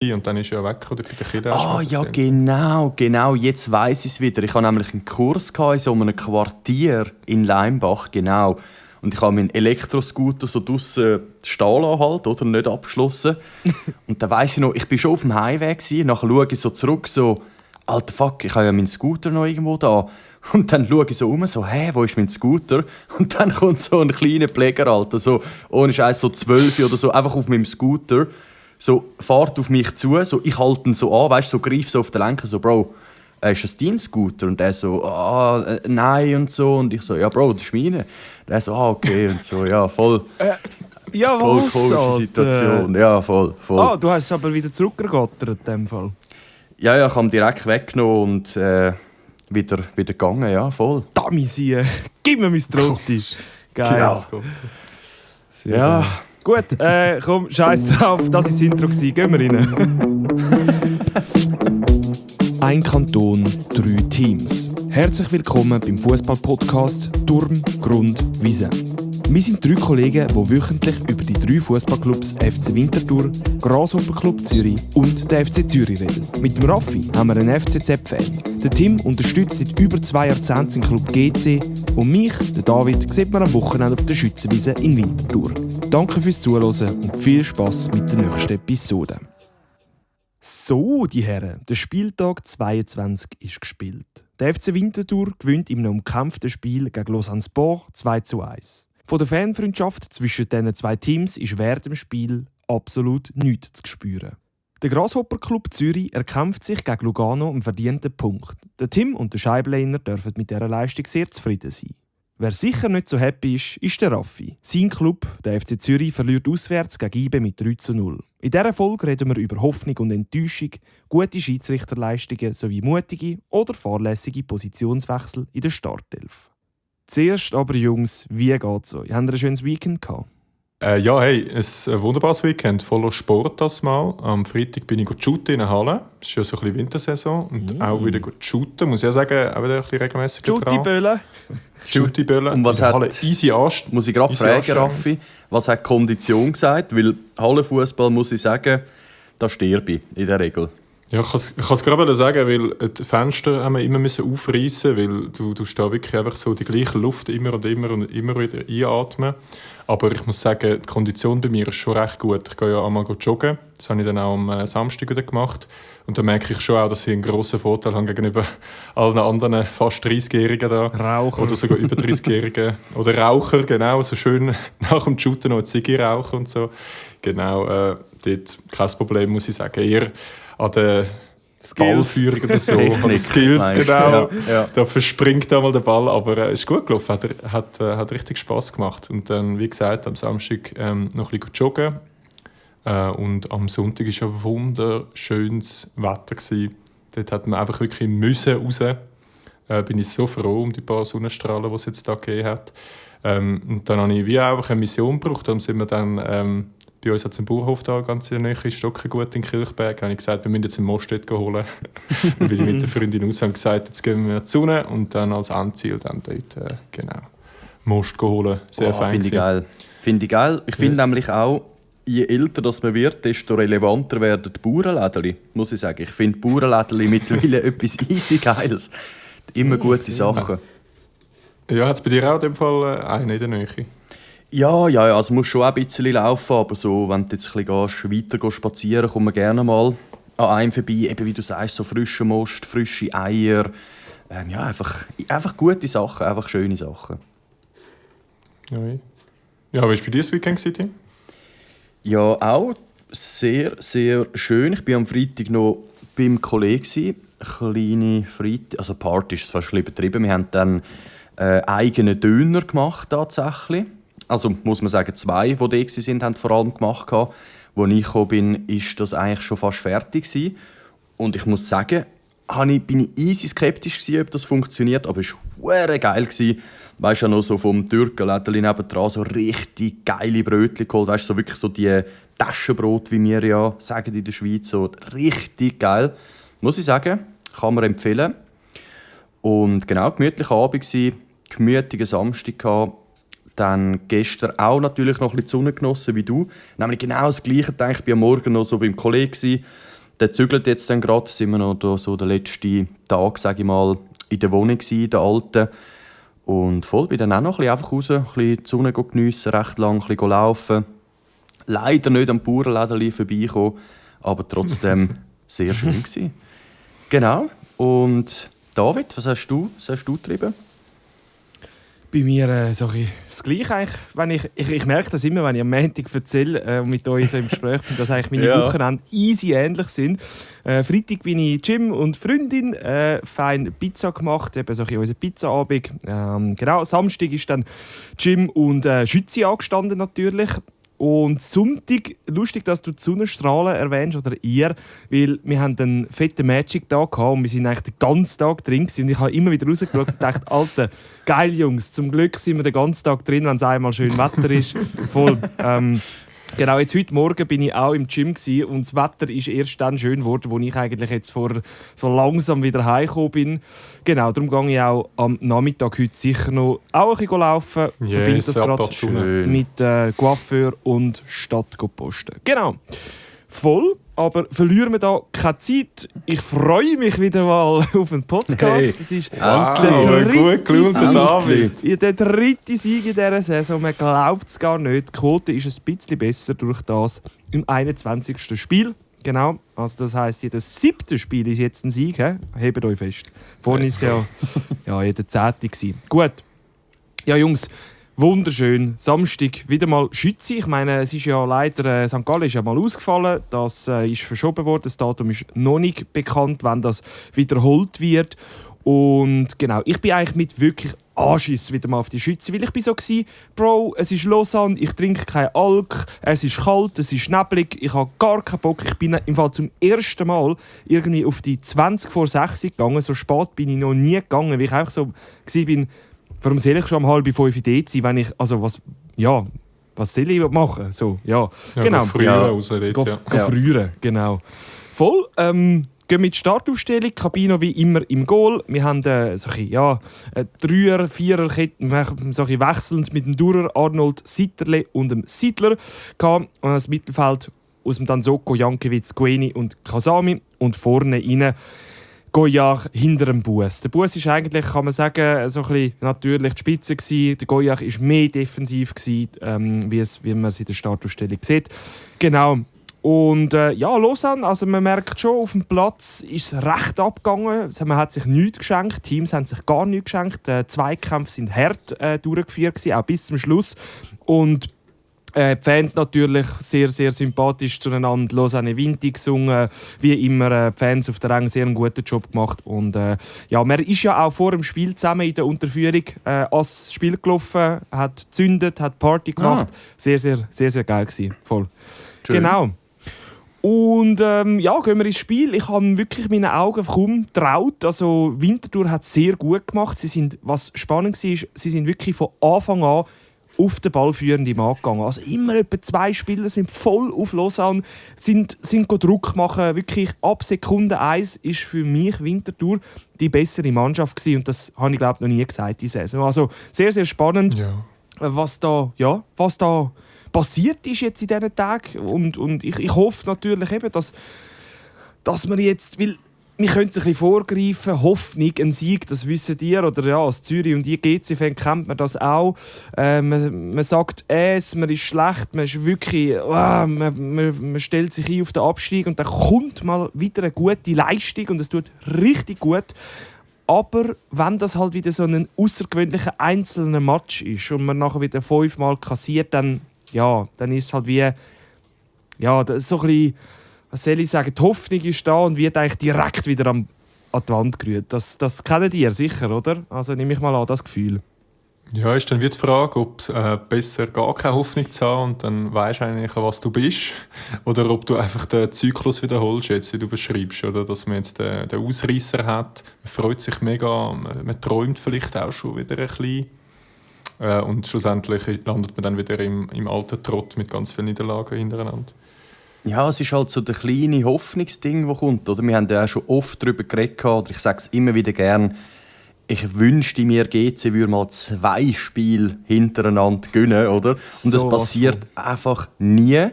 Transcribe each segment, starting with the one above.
und dann ist er ja weg oder bei der Kirche. Ah, ja, genau, jetzt weiss ich es wieder. Ich hatte nämlich einen Kurs in so einem Quartier in Leimbach, genau. Und ich habe meinen Elektroscooter so draussen stehen lassen, halt, oder? Nicht abgeschlossen. Und dann weiss ich noch, ich war schon auf dem Highway, nachher schaue ich so zurück, so, Alter, fuck, ich habe ja meinen Scooter noch irgendwo da. Und dann schaue ich so um, so, wo ist mein Scooter? Und dann kommt so ein kleiner Pfleger, Alter, so, ohne Scheiß, so 12 oder so, einfach auf meinem Scooter. So, fährt auf mich zu, so, ich halte ihn so an, weißt, so, greif so auf den Lenker, so, Bro, ist das dein Scooter? Und er so, nein und so. Und ich so, ja, Bro, das ist meine. Und er so, okay und so, ja, voll. Ja, voll was? komische Situation, ja, voll. Ah, du hast es aber wieder zurückgegattert in dem Fall. Ja, ich habe ihn direkt weggenommen und wieder gegangen, ja, voll. Damisie, gib mir mein Trottisch. Geil. Ja. Sehr Ja. geil. Gut, komm, scheiß drauf, das war das Intro. Gehen wir rein. Ein Kanton, 3 Teams. Herzlich willkommen beim Fußball-Podcast Turm, Grund, Wiese. Wir sind 3 Kollegen, die wöchentlich über die 3 Fußballclubs FC Winterthur, Grasshopper Club Zürich und der FC Zürich reden. Mit dem Raffi haben wir einen FCZ-Fan. Der Tim unterstützt seit über 2 Jahrzehnten den Club GC und mich, der David, sieht man am Wochenende auf der Schützenwiese in Winterthur. Danke fürs Zuhören und viel Spass mit der nächsten Episode. So, die Herren, der Spieltag 22 ist gespielt. Der FC Winterthur gewinnt im umkämpften Spiel gegen Lausanne Sport 2:1. Von der Fanfreundschaft zwischen diesen 2 Teams ist während dem Spiel absolut nichts zu spüren. Der Grasshopper Club Zürich erkämpft sich gegen Lugano einen verdienten Punkt. Der Tim und der Scheibenlehner dürfen mit dieser Leistung sehr zufrieden sein. Wer sicher nicht so happy ist der Raffi. Sein Club, der FC Zürich, verliert auswärts gegen IBE mit 3:0. In dieser Folge reden wir über Hoffnung und Enttäuschung, gute Schiedsrichterleistungen sowie mutige oder fahrlässige Positionswechsel in der Startelf. Zuerst aber, Jungs, wie geht's euch? Habt ihr ein schönes Weekend gehabt? Ja, hey, ein wunderbares Weekend, voller Sport das Mal. Am Freitag bin ich shooten in der Halle. Es ist ja so ein bisschen Wintersaison. Und auch wieder shooten, muss ich ja sagen, auch wieder ein bisschen regelmäßig. Shooty-Böllen. Shooty-Böllen. Und was in der hat, Halle easy muss ich gerade fragen, Raffi, was hat die Kondition gesagt? Weil Hallenfußball, muss ich sagen, da sterbe ich in der Regel. Ja, ich kann es gerade sagen, weil die Fenster haben wir immer aufreißen, weil du da wirklich einfach so die gleiche Luft immer und immer wieder einatmen. Aber ich muss sagen, die Kondition bei mir ist schon recht gut. Ich gehe ja einmal joggen. Das habe ich dann auch am Samstag wieder gemacht. Und da merke ich schon auch, dass ich einen grossen Vorteil habe gegenüber allen anderen fast 30-Jährigen da. Raucher. Oder sogar über 30-Jährigen. Oder Raucher, genau. So schön nach dem Shooten noch ein Ziggy rauchen und so. Genau, dort kein Problem, muss ich sagen. Eher an der Ballführung oder so, an den Skills, genau. Ja. Da verspringt einmal der Ball, aber es ist gut gelaufen, hat richtig Spass gemacht. Und dann, wie gesagt, am Samstag noch ein bisschen joggen. Und am Sonntag war ja wunderschönes Wetter gewesen. Dort hat man einfach wirklich raus. Bin ich so froh um die paar Sonnenstrahlen, die es jetzt da gegeben hat. Und dann habe ich wie auch eine Mission gebraucht. Dann sind wir dann bei uns hat es einen Bauernhof da ganz in der Nähe, Stockengut in Kirchberg. Da habe ich gesagt, wir müssen jetzt einen Most holen. Dann bin ich mit der Freundin raus und gesagt, jetzt gehen wir zur Sonne und dann als Endziel dann dort Most holen. Sehr fein. Finde ich geil. Ich finde nämlich auch, je älter das man wird, desto relevanter werden die Bauernläden, muss ich sagen. Ich finde Bauernläden mittlerweile etwas easy Geiles. Immer gute Sachen. Ja, hat es bei dir auch in dem Fall einen in der Nähe? Ja, also musst schon auch ein bisschen laufen, aber so, wenn du jetzt ein bisschen weiter spazieren, kommt man gerne mal an einem vorbei, eben wie du sagst, so frische Most, frische Eier, ja, einfach gute Sachen, einfach schöne Sachen. Ja, wie war bei dir das Weekend, Tim? Ja, auch sehr, sehr schön. Ich war am Freitag noch beim Kollegen, kleine Freitag, also Party ist fast ein bisschen übertrieben, wir haben dann eigene Döner gemacht tatsächlich. Also muss man sagen, 2, die da waren, haben vor allem gemacht. Als ich gekommen bin, war das eigentlich schon fast fertig gewesen. Und ich muss sagen, bin ich easy skeptisch gewesen, ob das funktioniert, aber es war geil gewesen. Weißt du, noch so vom Türkenlädeli nebendran so richtig geile Brötchen geholt. Weißt du, so wirklich so die Taschenbrot, wie wir ja sagen in der Schweiz, so richtig geil. Muss ich sagen, kann man empfehlen. Und genau, gemütlicher Abend gewesen, gemütlicher Samstag gehabt. Dann gestern auch natürlich noch ein bisschen die Sonne genossen wie du. Nämlich genau das Gleiche. Ich war am Morgen noch so beim Kollegen. Der zügelt jetzt dann gerade. Sind wir noch da so den letzten Tag, sage ich mal, in der Wohnung in der alten. Und voll bin dann auch noch ein bisschen einfach raus, ein bisschen die Sonne geniessen, recht lang ein bisschen laufen. Leider nicht am Bauernläden vorbeikommen, aber trotzdem sehr schön gewesen. Genau. Und David, was hast du getrieben? Bei mir so das Gleiche eigentlich. Wenn ich merke das immer, wenn ich am Montag erzähle und mit euch so im Gespräch bin, dass eigentlich meine Wochenende easy ähnlich sind. Freitag bin ich Gym und Freundin, fein Pizza gemacht, eben so ein unser Pizzaabend. Genau, Samstag ist dann Gym und Schütze angestanden natürlich. Und Sonntag, lustig, dass du die Sonnenstrahlen erwähnst, oder ihr, weil wir haben einen fetten Magic-Tag gehabt und wir sind eigentlich den ganzen Tag drin gewesen. Und ich habe immer wieder rausgeschaut und gedacht, Alter, geil Jungs, zum Glück sind wir den ganzen Tag drin, wenn es einmal schön Wetter ist. Voll. Genau, jetzt heute Morgen bin ich auch im Gym gewesen und das Wetter ist erst dann schön geworden, als ich eigentlich jetzt so langsam wieder heimgekommen bin. Genau, darum gehe ich auch am Nachmittag heute sicher noch auch ein bisschen laufen. Verbinde das gerade mit Coiffeur und Stadt posten. Genau. Voll, aber verlieren wir da keine Zeit. Ich freue mich wieder mal auf einen Podcast. Hey. Das ist der dritte Sieg in dieser Saison. Man glaubt es gar nicht. Die Quote ist ein bisschen besser durch das im 21. Spiel. Genau, also das heisst, jedes 7. Spiel ist jetzt ein Sieg. Hebt euch fest. Vorhin war es ja jeder 10. gewesen. Gut. Ja, Jungs. Wunderschön. Samstag wieder mal Schütze. Ich meine, es ist ja leider, St. Gallen ist ja mal ausgefallen. Das ist verschoben worden. Das Datum ist noch nicht bekannt, wann das wiederholt wird. Und genau, ich bin eigentlich mit wirklich Anschiss wieder mal auf die Schütze, weil ich bin so war, Bro, es ist Lausanne, ich trinke keinen Alk, es ist kalt, es ist neblig, ich habe gar keinen Bock. Ich bin im Fall zum ersten Mal irgendwie auf die 20 vor 6 gegangen. So spät bin ich noch nie gegangen, weil ich einfach so war, warum soll ich schon um 4:30 dort sein, wenn ich, also was soll ich machen? So, ja. Genau. Frieren, genau. Voll, gehen wir in die Startaufstellung, Cabino wie immer im Goal. Wir haben eine Dreier-, Vierer-Kette, so wechselnd mit dem Durer, Arnold, Sitterle und dem Siedler. Und das Mittelfeld aus dem Danzoko, Jankiewicz, Gueni und Kasami. Und vorne rein Goyach hinter dem Buss. Der Buss ist eigentlich, kann man sagen, so ein bisschen natürlich die Spitze gewesen. Der Goyach war mehr defensiv gewesen, wie man es in der Startaufstellung sieht. Genau. Und Lausanne, also man merkt schon, auf dem Platz ist es recht abgegangen. Man hat sich nichts geschenkt, die Teams haben sich gar nichts geschenkt. Die Zweikämpfe sind hart durchgeführt gewesen, auch bis zum Schluss. Und die Fans natürlich sehr, sehr sympathisch zueinander. Lausanne Vinti gesungen. Wie immer, die Fans auf der Ränge sehr einen guten Job gemacht. Und man ist ja auch vor dem Spiel zusammen in der Unterführung ans Spiel gelaufen, hat gezündet, hat Party gemacht. Sehr, sehr, sehr, sehr geil gewesen. Voll. Schön. Genau. Und gehen wir ins Spiel. Ich habe wirklich meine Augen kaum getraut. Also Winterthur hat es sehr gut gemacht. Was spannend war, sie sind wirklich von Anfang an auf den ballführenden Mann gegangen. Also immer etwa 2 Spieler sind voll auf Lausanne, sind Druck machen. Wirklich ab Sekunde 1 ist für mich Winterthur die bessere Mannschaft gewesen. Und das habe ich, glaube ich, noch nie gesagt diese Saison. Also sehr, sehr spannend, was da passiert ist jetzt in diesen Tagen. Und ich hoffe natürlich eben, dass wir jetzt, weil wir können es ein bisschen vorgreifen, Hoffnung, ein Sieg, das wissen ihr, oder ja, als Zürich und die GC-Fan kennt man das auch. Man sagt man ist schlecht, man ist wirklich, man stellt sich ein auf den Abstieg und dann kommt mal wieder eine gute Leistung und es tut richtig gut. Aber wenn das halt wieder so ein außergewöhnlicher einzelner Match ist und man nachher wieder 5-mal kassiert, dann ist es halt wie, das ist so ein bisschen, was soll ich sagen, die Hoffnung ist da und wird eigentlich direkt wieder an die Wand gerührt. Das kennt ihr sicher, oder? Also nehme ich mal an, das Gefühl. Ja, ist dann wieder die Frage, ob es besser gar keine Hoffnung zu haben und dann weisst du eigentlich, was du bist. Oder ob du einfach den Zyklus wiederholst, jetzt, wie du beschreibst. Oder dass man jetzt den Ausreisser hat. Man freut sich mega, man träumt vielleicht auch schon wieder ein bisschen. Und schlussendlich landet man dann wieder im alten Trott mit ganz vielen Niederlagen hintereinander. Ja, es ist halt so das kleine Hoffnungsding, das kommt. Oder? Wir haben ja auch schon oft darüber geredet, oder ich sage es immer wieder gern. ich wünschte mir, GC würde mal 2 Spiele hintereinander gewinnen, oder? Und das passiert einfach nie.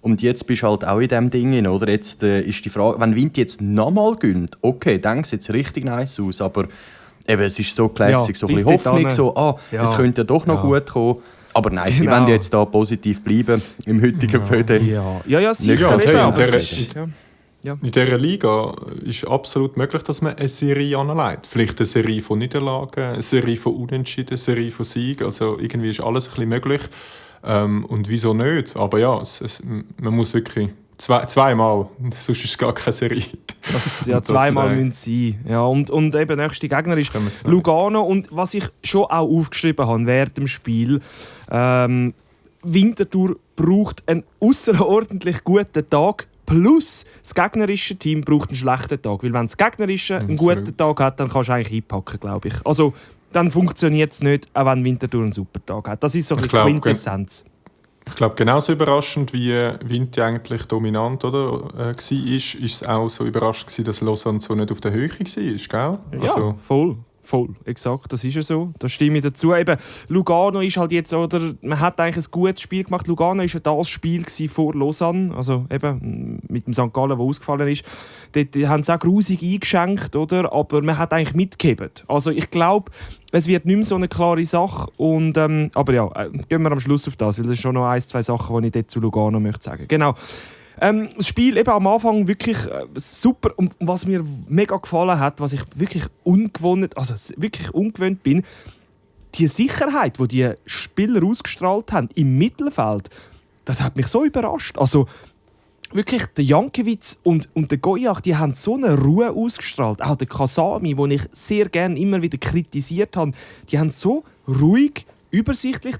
Und jetzt bist du halt auch in diesem Ding, oder? Jetzt ist die Frage, wenn Vinti jetzt nochmal gönnt, okay, dann sieht es richtig nice aus, aber eben, es ist so classic, so ein bisschen Hoffnung, es könnte ja doch noch gut kommen. Aber nein, wir wollen jetzt da positiv bleiben im heutigen Föde. Ja, sicher. In dieser Liga ist absolut möglich, dass man eine Serie anlegt. Vielleicht eine Serie von Niederlagen, eine Serie von Unentschieden, eine Serie von Siegen. Also irgendwie ist alles ein bisschen möglich. Und wieso nicht? Aber ja, man muss wirklich zweimal, sonst ist es gar keine Serie. Zweimal müssen sie sein. Ja, und eben der nächste Gegner ist Lugano. Und was ich schon auch aufgeschrieben habe während dem Spiel, Winterthur braucht einen außerordentlich guten Tag, plus das gegnerische Team braucht einen schlechten Tag. Weil wenn das gegnerische einen guten Tag hat, dann kannst du eigentlich einpacken, glaube ich. Also, dann funktioniert es nicht, auch wenn Winterthur einen super Tag hat. Das ist so eine Quintessenz. Ich glaube, genauso überraschend wie Vinti eigentlich dominant war, ist es auch so überrascht gewesen, dass Lausanne so nicht auf der Höhe war, gell? Ja, voll, exakt, das ist ja so. Da stimme ich dazu. Eben, Lugano ist halt jetzt, oder man hat eigentlich ein gutes Spiel gemacht. Lugano war ja das Spiel vor Lausanne, also eben mit dem St. Gallen, der ausgefallen ist. Dort haben sie auch grusig eingeschenkt, oder? Aber man hat eigentlich mitgegeben. Also ich glaube, es wird nicht mehr so eine klare Sache. Und, aber ja, gehen wir am Schluss auf das, weil das sind schon noch 1-2 Sachen, die ich dort zu Lugano möchte sagen. Genau. Das Spiel eben am Anfang wirklich super. Und was mir mega gefallen hat, was ich wirklich ungewöhnt bin, die Sicherheit, die die Spieler ausgestrahlt haben im Mittelfeld, das hat mich so überrascht. Also wirklich, der Jankiewicz und der Goyach, die haben so eine Ruhe ausgestrahlt. Auch der Kasami, den ich sehr gerne immer wieder kritisiert habe, die haben so ruhig, übersichtlich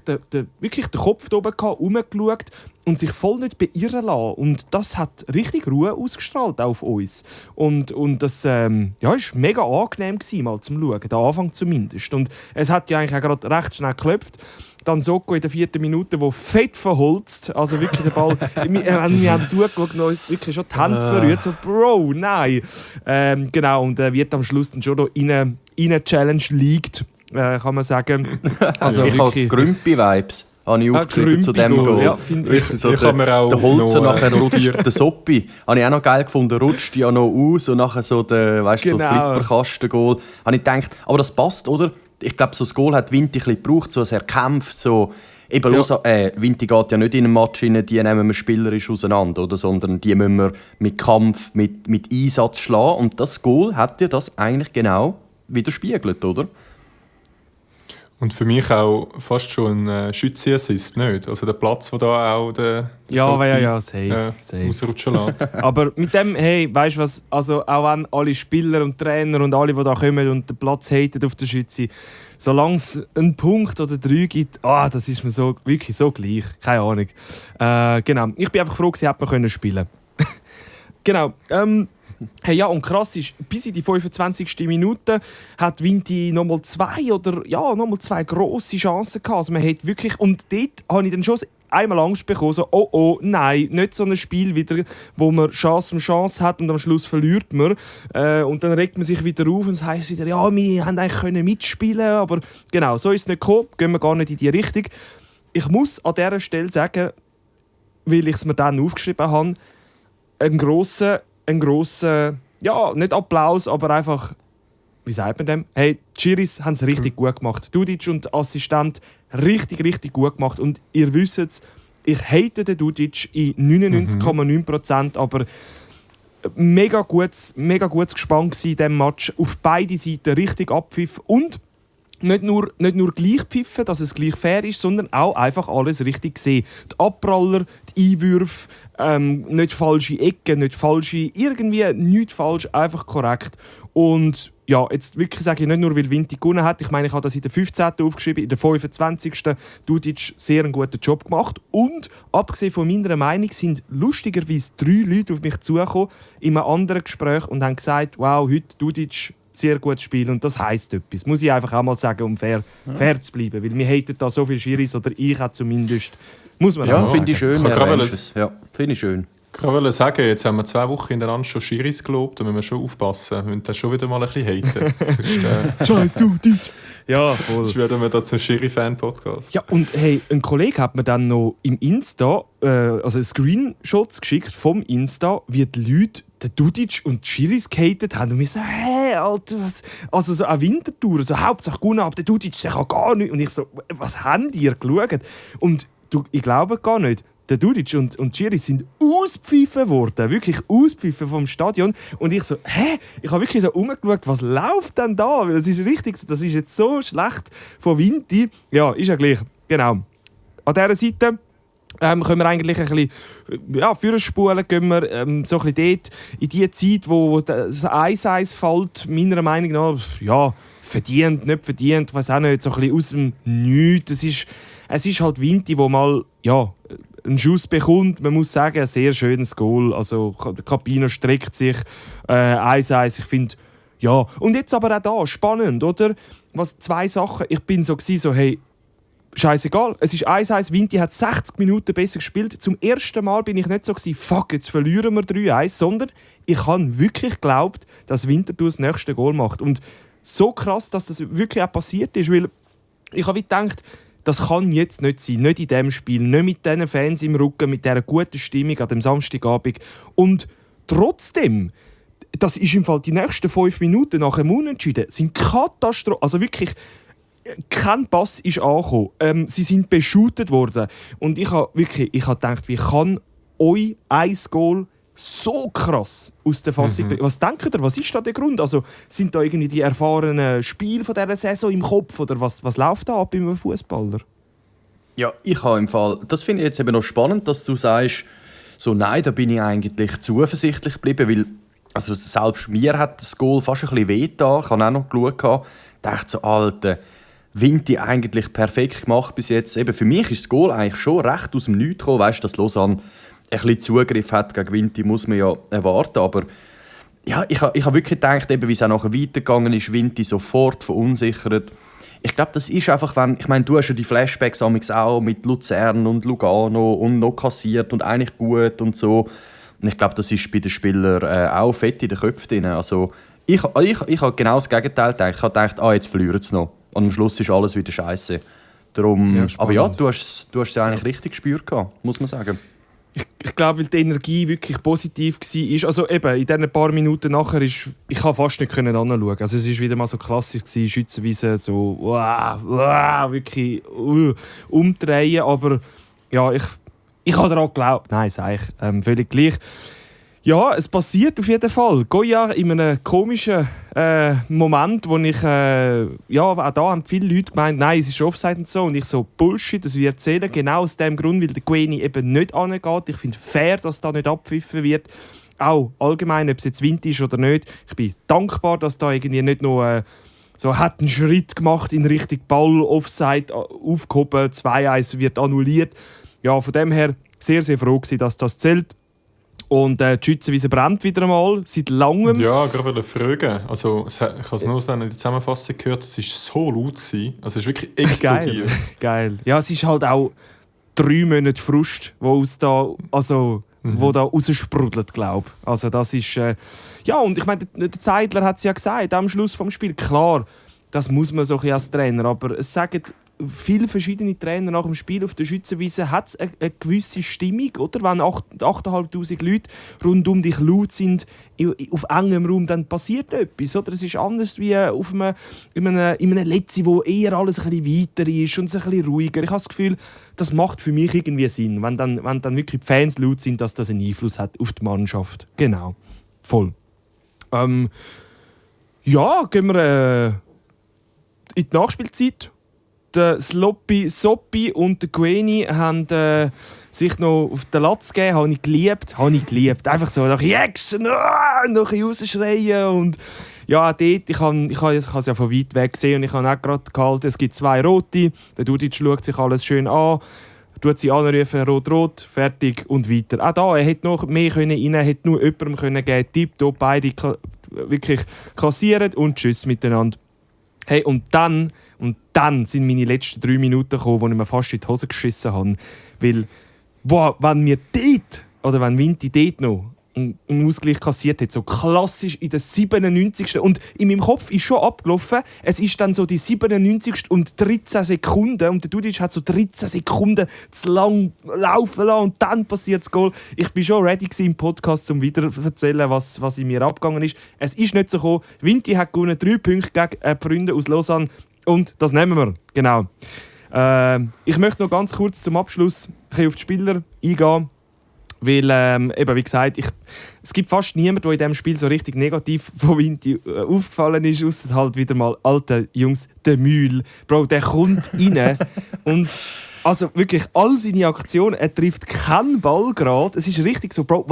wirklich den Kopf oben gehabt, rumgeschaut und sich voll nicht beirren lassen. Und das hat richtig Ruhe ausgestrahlt auf uns. Und das war mega angenehm gewesen, mal zum Schauen, der Anfang zumindest. Und es hat ja eigentlich auch gerade recht schnell geklopft. Dann Soko in der 4. Minute, der fett verholzt. Also wirklich der Ball, wir haben zugeschaut und uns wirklich schon die Hände verrührt. So, Bro, nein. Genau, und wird am Schluss dann schon noch in eine Challenge liegt, kann man sagen. Also ich habe Grümpi-Vibes. Habe ich aufgeschrieben zu dem Goal. Ja, ich habe mir auch der Holzer nachher rutscht, der Soppi, habe ich auch noch geil gefunden, rutscht ja noch aus und nachher so der, so Flipperkasten-Goal. Habe ich gedacht, aber das passt, oder? Ich glaube, so das Goal hat Vinti ein bisschen gebraucht, so er kämpft, so. Eben, Vinti geht ja nicht in einen Match rein, die nehmen wir spielerisch auseinander, oder? Sondern die müssen wir mit Kampf, mit Einsatz schlagen. Und das Goal hat ja das eigentlich genau widerspiegelt, oder? Und für mich auch fast schon ein Schütze-Assist, nicht? Also der Platz, wo da auch der safe. Ausrutschen lässt. Aber mit dem, hey, weißt du was, also auch wenn alle Spieler und Trainer und alle, die da kommen und den Platz haten auf der Schütze, solange es einen Punkt oder 3 gibt, das ist mir so, wirklich so gleich. Keine Ahnung. Genau. Ich bin einfach froh, dass man spielen konnte. Genau. Hey, ja, und krass ist, bis in die 25. Minute hat Vinti nochmal 2 grosse Chancen gehabt. Also man hat wirklich, und dort habe ich dann schon einmal Angst bekommen, so, oh, nein, nicht so ein Spiel wieder, wo man Chance um Chance hat und am Schluss verliert man. Und dann regt man sich wieder auf und es heisst wieder, ja, wir haben eigentlich mitspielen können, aber genau, so ist es nicht gekommen, gehen wir gar nicht in die Richtung. Ich muss an dieser Stelle sagen, weil ich es mir dann aufgeschrieben habe, ein grosser, ja, nicht Applaus, aber einfach, wie sagt man dem? Hey, die Schiris haben es richtig gut gemacht. Dudic und Assistent richtig, richtig gut gemacht. Und ihr wisst es, ich hate den Dudic in 99,9%, aber mega gutes Gespann war in diesem Match. Auf beide Seiten richtig abpfiff und nicht nur gleich pfiffen, dass es gleich fair ist, sondern auch einfach alles richtig gesehen. Die Abpraller, die Einwürfe, nicht falsche Ecken, nicht falsche, irgendwie nichts falsch, einfach korrekt. Und ja, jetzt wirklich sage ich nicht nur, weil Vinti gewonnen hat. Ich meine, ich habe das in der 15. aufgeschrieben, in der 25. Dudic sehr einen guten Job gemacht. Und abgesehen von meiner Meinung sind lustigerweise 3 Leute auf mich zugekommen in einem anderen Gespräch und haben gesagt, wow, heute Dudic sehr gutes Spiel und das heisst etwas. Muss ich einfach auch mal sagen, um fair zu bleiben. Weil wir haten da so viele Schiris, oder ich auch zumindest. Muss man auch finde ich schön. Ja, finde ich schön. Ich wollte sagen, jetzt haben wir 2 Wochen hintereinander schon Schiris gelobt, da müssen wir schon aufpassen. Wir müssen das schon wieder mal ein bisschen haten. Scheiß du, Deutsch! Ja, voll. Sonst werden wir da zum Schiri-Fan-Podcast. Ja, und hey, ein Kollege hat mir dann noch im Insta, also Screenshots geschickt vom Insta, wie die Leute den Dudic und die Schiris gehatet haben. Und wir so, hey, Alter, was? Also so eine Wintertour, so Hauptsache gewonnen, aber der Dudic, der kann gar nicht. Und ich so, was habt ihr geschaut? Und ich glaube gar nicht. Der Dudic und die Schiris sind auspfiffen worden, wirklich auspfiffen vom Stadion. Und ich so, hä? Ich habe wirklich so rumgeschaut, was läuft denn da? Das ist richtig, das ist jetzt so schlecht von Vinti. Ja, ist ja gleich, genau. An dieser Seite können wir eigentlich ein bisschen vorspulen, gehen wir so ein bisschen dort in die Zeit, wo das 1-1 fällt, meiner Meinung nach, ja, verdient, nicht verdient, ich weiss auch nicht, so ein bisschen aus dem Nichts. Es ist halt Vinti, wo mal, ja, einen Schuss bekommt. Man muss sagen, ein sehr schönes Goal. Also Capino streckt sich 1-1. Ich finde, ja. Und jetzt aber auch da, spannend, oder? Was 2 Sachen. Ich bin so, hey, scheißegal. Es ist 1-1. Vinti hat 60 Minuten besser gespielt. Zum ersten Mal bin ich nicht so, fuck, jetzt verlieren wir 3-1, sondern ich habe wirklich geglaubt, dass Winterthur das nächste Goal macht. Und so krass, dass das wirklich auch passiert ist, weil ich habe gedacht, das kann jetzt nicht sein, nicht in diesem Spiel, nicht mit diesen Fans im Rücken, mit dieser guten Stimmung an dem Samstagabend. Und trotzdem, das ist im Fall die nächsten 5 Minuten nach dem Unentschieden, sind katastrophal. Also wirklich, kein Pass ist angekommen. Sie sind beschootet worden. Und ich habe gedacht, wie kann euch ein Goal so krass aus der Fassung bringen? Was denkt ihr, was ist da der Grund? Also, sind da irgendwie die erfahrenen Spiele von dieser Saison im Kopf? Oder was läuft da ab beim Fußballer? Ja, ich habe im Fall, das finde ich jetzt eben noch spannend, dass du sagst, so nein, da bin ich eigentlich zuversichtlich geblieben, weil also selbst mir hat das Goal fast ein bisschen wehgetan. Ich habe auch noch geschaut, dachte so, Alter, Vinti eigentlich perfekt gemacht bis jetzt. Eben für mich ist das Goal eigentlich schon recht aus dem Nichts gekommen. Weißt du, dass Lausanne ein bisschen Zugriff hat gegen Vinti, muss man ja erwarten. Aber ja, ich habe wirklich gedacht, eben, wie es auch nachher weitergegangen ist, Vinti sofort verunsichert. Ich glaube, das ist einfach, wenn, ich meine, du hast ja die Flashbacks auch mit Luzern und Lugano und noch kassiert und eigentlich gut und so. Und ich glaube, das ist bei den Spielern auch fett in den Köpfen drin. Also ich habe genau das Gegenteil gedacht. Ich habe gedacht, jetzt verlieren sie noch. Und am Schluss ist alles wieder scheiße. Darum, ja, aber ja, du hast es ja eigentlich richtig gespürt, muss man sagen. Ich glaube, weil die Energie wirklich positiv war. Also eben, in diesen paar Minuten nachher ich fast nicht anschauen. Also es war wieder mal so klassisch, Schützenwiese, so wirklich umdrehen. Aber ja, ich habe daran geglaubt. Nein, sage ich, völlig gleich. Ja, es passiert auf jeden Fall. Goya in einem komischen Moment, wo ich, auch da haben viele Leute gemeint, nein, es ist Offside und so. Und ich so, Bullshit, das wir erzählen. Genau aus dem Grund, weil der Gueni eben nicht angeht. Ich finde fair, dass da nicht abgepfiffen wird. Auch allgemein, ob es jetzt Wind ist oder nicht. Ich bin dankbar, dass da irgendwie nicht nur so hat einen Schritt gemacht in Richtung Ball, Offside aufgehoben, 2-1 wird annulliert. Ja, von dem her sehr, sehr froh gewesen, dass das zählt. Und die Schützenwiese brennt wieder einmal, seit langem. Ja, gerade fragen. Also, ich habe es nur in der Zusammenfassung gehört, es war so laut. Also, es ist wirklich explodiert. Geil. Ja, es ist halt auch 3 Monate Frust, wo da raussprudelt, glaube ich. Also, das ist... ja, und ich meine, der Zeidler hat es ja gesagt, am Schluss des Spiels. Klar, das muss man so als Trainer, aber es sagen viele verschiedene Trainer nach dem Spiel auf der Schützenwiese, hat es eine gewisse Stimmung, oder? Wenn 8'500 Leute rund um dich laut sind, auf engem Raum, dann passiert etwas, oder? Es ist anders wie in einem Letzi, wo eher alles ein bisschen weiter ist und ein bisschen ruhiger. Ich habe das Gefühl, das macht für mich irgendwie Sinn, wenn dann wirklich die Fans laut sind, dass das einen Einfluss hat auf die Mannschaft. Genau. Voll. Ja, gehen wir in die Nachspielzeit. Der Sloppy Soppi und der Gueni haben sich noch auf den Latz gegeben. Habe ich geliebt. Einfach so nach Action, noch ein bisschen rausschreien. Und ja, dort, ich habe es ja von weit weg gesehen und ich habe auch gerade gehalten, es gibt 2 Rote. Der Dudic schaut sich alles schön an, tut sie anrufen, rot, fertig und weiter. Auch da, er hätte noch mehr rein, hätte nur jemandem geben können. Tipptopp, beide wirklich kassieren und tschüss miteinander. Hey, und dann sind meine letzten 3 Minuten gekommen, wo ich mir fast in die Hose geschissen habe. Weil, wenn wir dort oder wenn Vinti dort noch einen Ausgleich kassiert hat, so klassisch in der 97. Und in meinem Kopf ist schon abgelaufen, es ist dann so die 97. und 13 Sekunden und der Dudic hat so 13 Sekunden zu lang laufen lassen und dann passiert das Goal. Ich war schon ready im Podcast, um wieder zu erzählen, was in mir abgegangen ist. Es ist nicht so gekommen. Vinti hat gewonnen, 3 Punkte gegen die Freunde aus Lausanne und das nehmen wir. Genau. Ich möchte noch ganz kurz zum Abschluss ein bisschen auf die Spieler eingehen. Weil, eben, wie gesagt, es gibt fast niemanden, der in diesem Spiel so richtig negativ von Vinti aufgefallen ist, ausser halt wieder mal alte Jungs, der Mühl. Bro, der kommt rein und also wirklich all seine Aktionen, er trifft keinen Ball gerade. Es ist richtig so, Bro,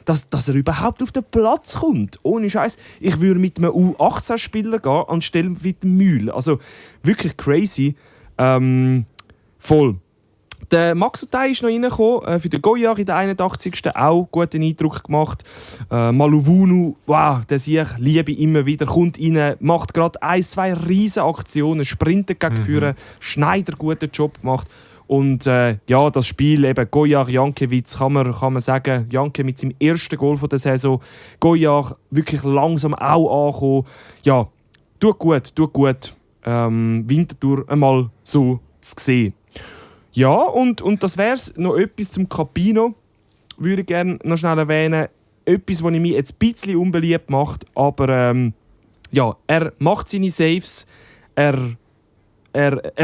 dass er überhaupt auf den Platz kommt. Ohne Scheiß. Ich würde mit einem U18-Spieler gehen anstelle mit dem Mühl. Also wirklich crazy. Voll. Der Max Utay ist noch reingekommen, für den Goyard in der 81. Auch guten Eindruck gemacht. Maluvunu, wow, der Sieg, liebe immer wieder, kommt rein, macht gerade 1-2 riesen Aktionen, sprintet gegen Führer, Schneider guten Job gemacht. Und ja, das Spiel, eben Goyard, Jankiewicz, kann man sagen, Janke mit seinem ersten Goal der Saison, Goyard wirklich langsam auch angekommen. Ja, tut gut. Winterthur einmal so zu sehen. Ja, und das wär's. Noch etwas zum Capino. Würde ich gerne noch schnell erwähnen. Etwas, was mich jetzt ein bisschen unbeliebt macht. Aber ja, er macht seine Saves. Er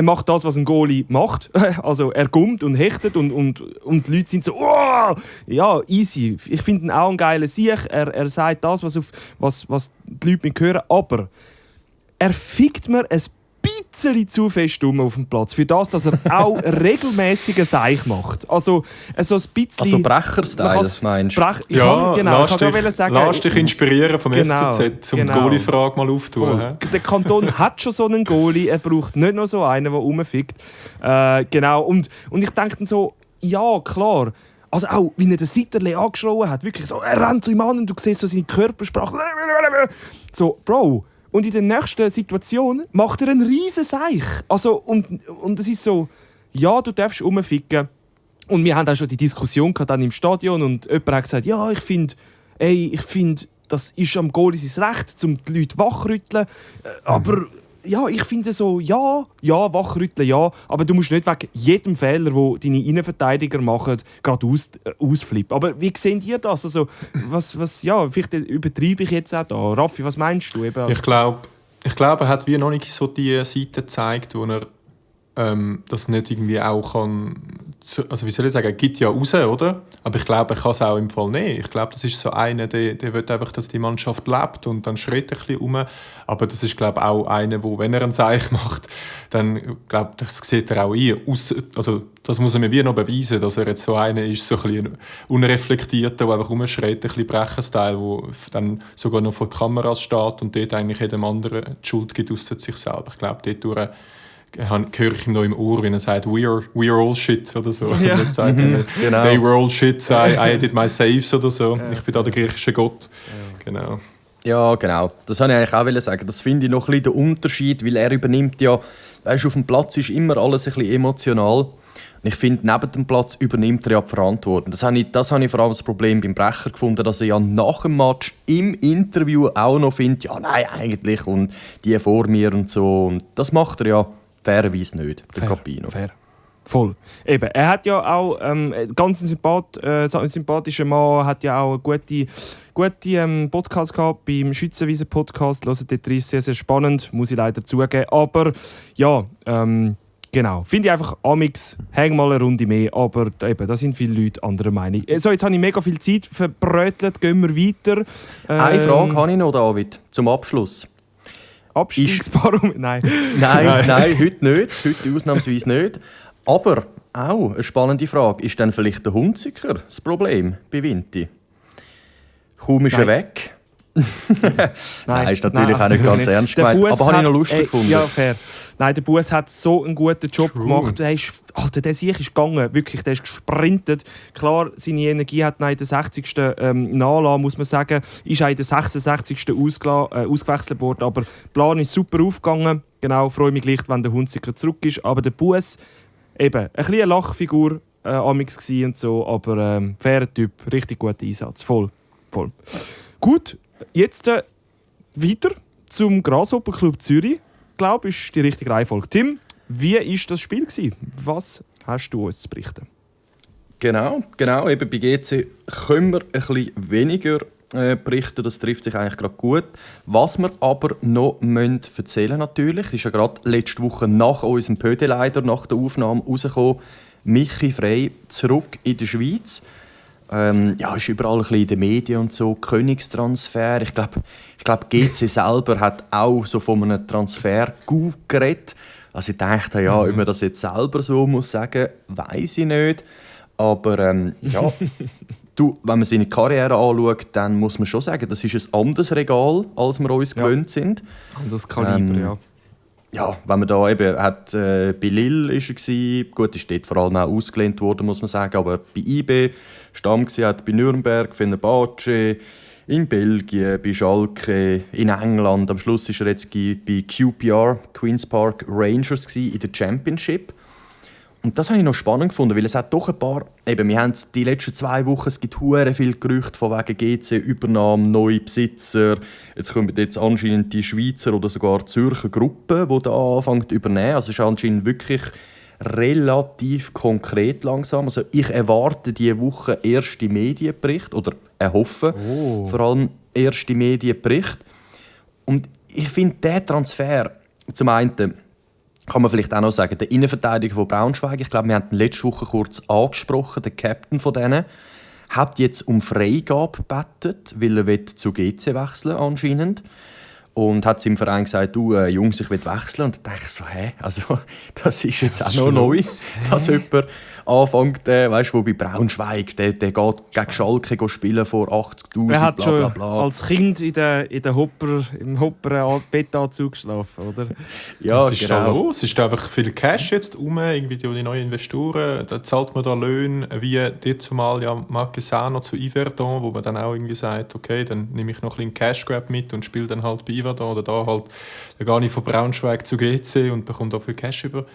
macht das, was ein Goalie macht. Also er gummt und hechtet und die Leute sind so «Oh!» Ja, easy. Ich finde ihn auch einen geilen Sieg. Er sagt das, was die Leute mit hören. Aber er fickt mir ein bisschen zu fest auf dem Platz. Für das, dass er auch regelmäßig ein Seich macht. Also so ein bisschen... Also Brecher-Style, das meinst du? Lass dich inspirieren vom FCZ, um die Goalie-Frage mal aufzutun. Der Kanton hat schon so einen Goalie, er braucht nicht noch so einen, der rumfickt. Genau, und ich denke dann so, ja, klar. Also auch, wie er den Sitterle angeschrien hat, wirklich so, er rennt zu ihm an und du siehst so seine Körpersprache. So, Bro... Und in der nächsten Situation macht er einen riesen Seich. Also, und es ist so, ja, du darfst rumficken. Und wir haben auch schon die Diskussion gehabt dann im Stadion und jemand hat gesagt, ja, ich finde, das ist am Goalie sein Recht, um die Leute wachrütteln. Aber ja, ich finde so, ja, wachrütteln, ja. Aber du musst nicht wegen jedem Fehler, den deine Innenverteidiger machen, gerade ausflippen. Aber wie seht ihr das? Also, ja, vielleicht übertreibe ich jetzt auch da. Raffi, was meinst du? Eben? Ich glaube, er hat wie noch nicht so die Seite gezeigt, wo er das nicht irgendwie auch kann... Also wie soll ich sagen, er gibt ja raus, oder? Aber ich glaube, er kann es auch im Fall nicht. Ich glaube, das ist so einer, der will einfach, dass die Mannschaft lebt und dann schreit er ein bisschen rum. Aber das ist, glaube ich, auch einer, wo, wenn er einen Seich macht, dann, glaube ich, das sieht er auch ein. Also das muss er mir wie noch beweisen, dass er jetzt so einer ist, so ein bisschen unreflektierter, der einfach rumschreit, ein bisschen Brecher-Style, der dann sogar noch vor Kameras steht und dort eigentlich jedem anderen die Schuld gibt, ausser sich selber. Ich glaube, dort höre ich ihm noch im Ohr, wenn er sagt, we are all shit oder so. Ja. Sagt, Genau. They were all shit, I did my saves oder so. Ja. Ich bin da der griechische Gott. Ja. Genau. Ja, genau. Das wollte ich eigentlich auch sagen. Das finde ich noch ein bisschen der Unterschied, weil er übernimmt ja, weißt du, auf dem Platz ist immer alles ein bisschen emotional. Und ich finde, neben dem Platz übernimmt er ja die Verantwortung. Das habe ich vor allem das Problem beim Brecher gefunden, dass er ja nach dem Match im Interview auch noch findet, ja nein, eigentlich, und die vor mir und so. Und das macht er ja fairerweise nicht, der Capino. Fair. Voll. Eben, er hat ja auch ganz ein sympathischer Mann, hat ja auch einen guten Podcast gehabt beim Schützenwiese-Podcast. Hört dort rein, sehr, sehr spannend, muss ich leider zugeben. Aber ja, genau. Finde ich einfach, amix, häng mal eine Runde mehr. Aber eben, da sind viele Leute anderer Meinung. So, jetzt habe ich mega viel Zeit verbrötelt, gehen wir weiter. Eine Frage habe ich noch, David, zum Abschluss. Abstiegsparum? Nein, heute nicht. Heute ausnahmsweise nicht. Aber auch eine spannende Frage. Ist dann vielleicht der Hunziker das Problem bei Vinti? Kaum ist er weg. Nein, ist natürlich auch nicht ganz ernst gemeint. Aber habe ich noch lustig gefunden. Ja, fair. Nein, der Bus hat so einen guten Job gemacht. Der Sieg ist gegangen. Wirklich, der ist gesprintet. Klar, seine Energie hat in der 60. nachgelassen, muss man sagen. Ist auch in der 66. ausgewechselt worden. Aber der Plan ist super aufgegangen. Genau, freue mich gleich, wenn der Hunziker zurück ist. Aber der Bus, eben, ein bisschen eine Lachfigur. amix gsi und so, aber fairer Typ, richtig guter Einsatz, voll. Gut, jetzt weiter zum Grasshopper Club Zürich, glaube ich, ist die richtige Reihenfolge. Tim, wie war das Spiel gewesen? Was hast du uns zu berichten? Genau. Eben bei GC können wir ein bisschen weniger berichten. Das trifft sich eigentlich gerade gut. Was wir aber noch erzählen natürlich, ist ja gerade letzte Woche nach unserem Pöde leider, nach der Aufnahme rausgekommen, Michi Frey zurück in der Schweiz. Ist überall ein bisschen in den Medien und so, Königstransfer. Ich glaube, GC selber hat auch so von einem Transfer gut geredet. Also ich dachte, ob man das jetzt selber so muss sagen, weiss ich nicht. Aber wenn man seine Karriere anschaut, dann muss man schon sagen, das ist ein anderes Regal, als wir uns gewöhnt sind. Anderes Kaliber, ja. Ja, wenn man da eben hat, bei Lille war er, gut, ist dort vor allem auch ausgelehnt worden, muss man sagen, aber bei IB Stamm hat bei Nürnberg, Fenerbahce, in Belgien, bei Schalke, in England. Am Schluss war er jetzt bei QPR, Queen's Park Rangers, in der Championship. Und das habe ich noch spannend gefunden, weil es hat doch ein paar... Eben, wir haben die letzten 2 Wochen, es gibt hure viele Gerüchte von wegen GC-Übernahme, neue Besitzer. Jetzt kommen jetzt anscheinend die Schweizer oder sogar Zürcher Gruppe, die da anfangen zu übernehmen. Also es ist anscheinend wirklich relativ konkret langsam. Also ich erwarte diese Woche erste Medienberichte oder erhoffe vor allem erste Medienberichte. Und ich finde, der Transfer, zum einen kann man vielleicht auch noch sagen, der Innenverteidiger von Braunschweig, ich glaube, wir haben ihn letzte Woche kurz angesprochen, der Captain von denen, hat jetzt um Freigabe gebeten, weil er zu GC wechseln anscheinend. Und hat seinem Verein gesagt, du Jungs, ich will wechseln. Und da dachte ich so, also, das ist jetzt auch noch neu, dass jemand anfängt, wo bei Braunschweig, der geht gegen Schalke spielen vor 80'000, er hat bla bla bla. Schon als Kind im Hopper-Bettanzug geschlafen, oder? Ja, das ist da los. Es ist einfach viel Cash jetzt irgendwie die neuen Investoren. Da zahlt man da Löhne, wie dort zumal ja Marquesano zu Yverdon, wo man dann auch irgendwie sagt, okay, dann nehme ich noch ein bisschen Cash Grab mit und spiele dann halt bei Yverdon oder da halt gar nicht von Braunschweig zu GC und bekomme da viel Cash über.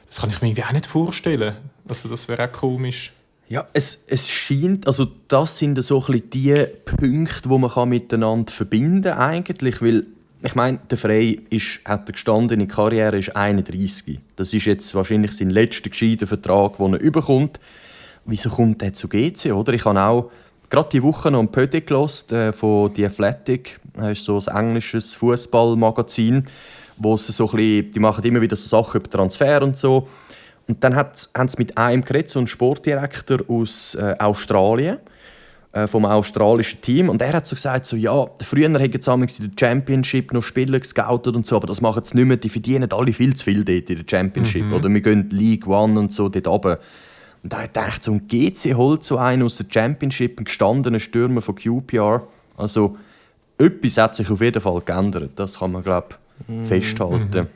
Das kann ich mir irgendwie auch nicht vorstellen. Also das wäre auch komisch. Ja, es scheint, also das sind so ein bisschen die Punkte, die man miteinander verbinden kann eigentlich, weil ich meine, der Frey hat eine gestandene Karriere, ist 31. Das ist jetzt wahrscheinlich sein letzter gescheiter Vertrag, den er überkommt. Wieso kommt er zu GC, oder? Ich habe auch gerade diese Woche noch einen Pödi gehört von The Athletic. Das ist so ein englisches Fußballmagazin, wo sie so ein bisschen, die machen immer wieder so Sachen über Transfer und so. Und dann haben sie mit einem geredet, so einem Sportdirektor aus Australien, vom australischen Team. Und er hat so gesagt, früher hätten sie in der Championship noch Spieler gescoutet und so, aber das machen sie nicht mehr, die verdienen alle viel zu viel dort in der Championship. Oder wir gehen League One und so dort runter. Und da dachte ich, so ein GC holt so einen aus der Championship, einen gestandenen Stürmer von QPR. Also etwas hat sich auf jeden Fall geändert, das kann man, glaube ich, festhalten.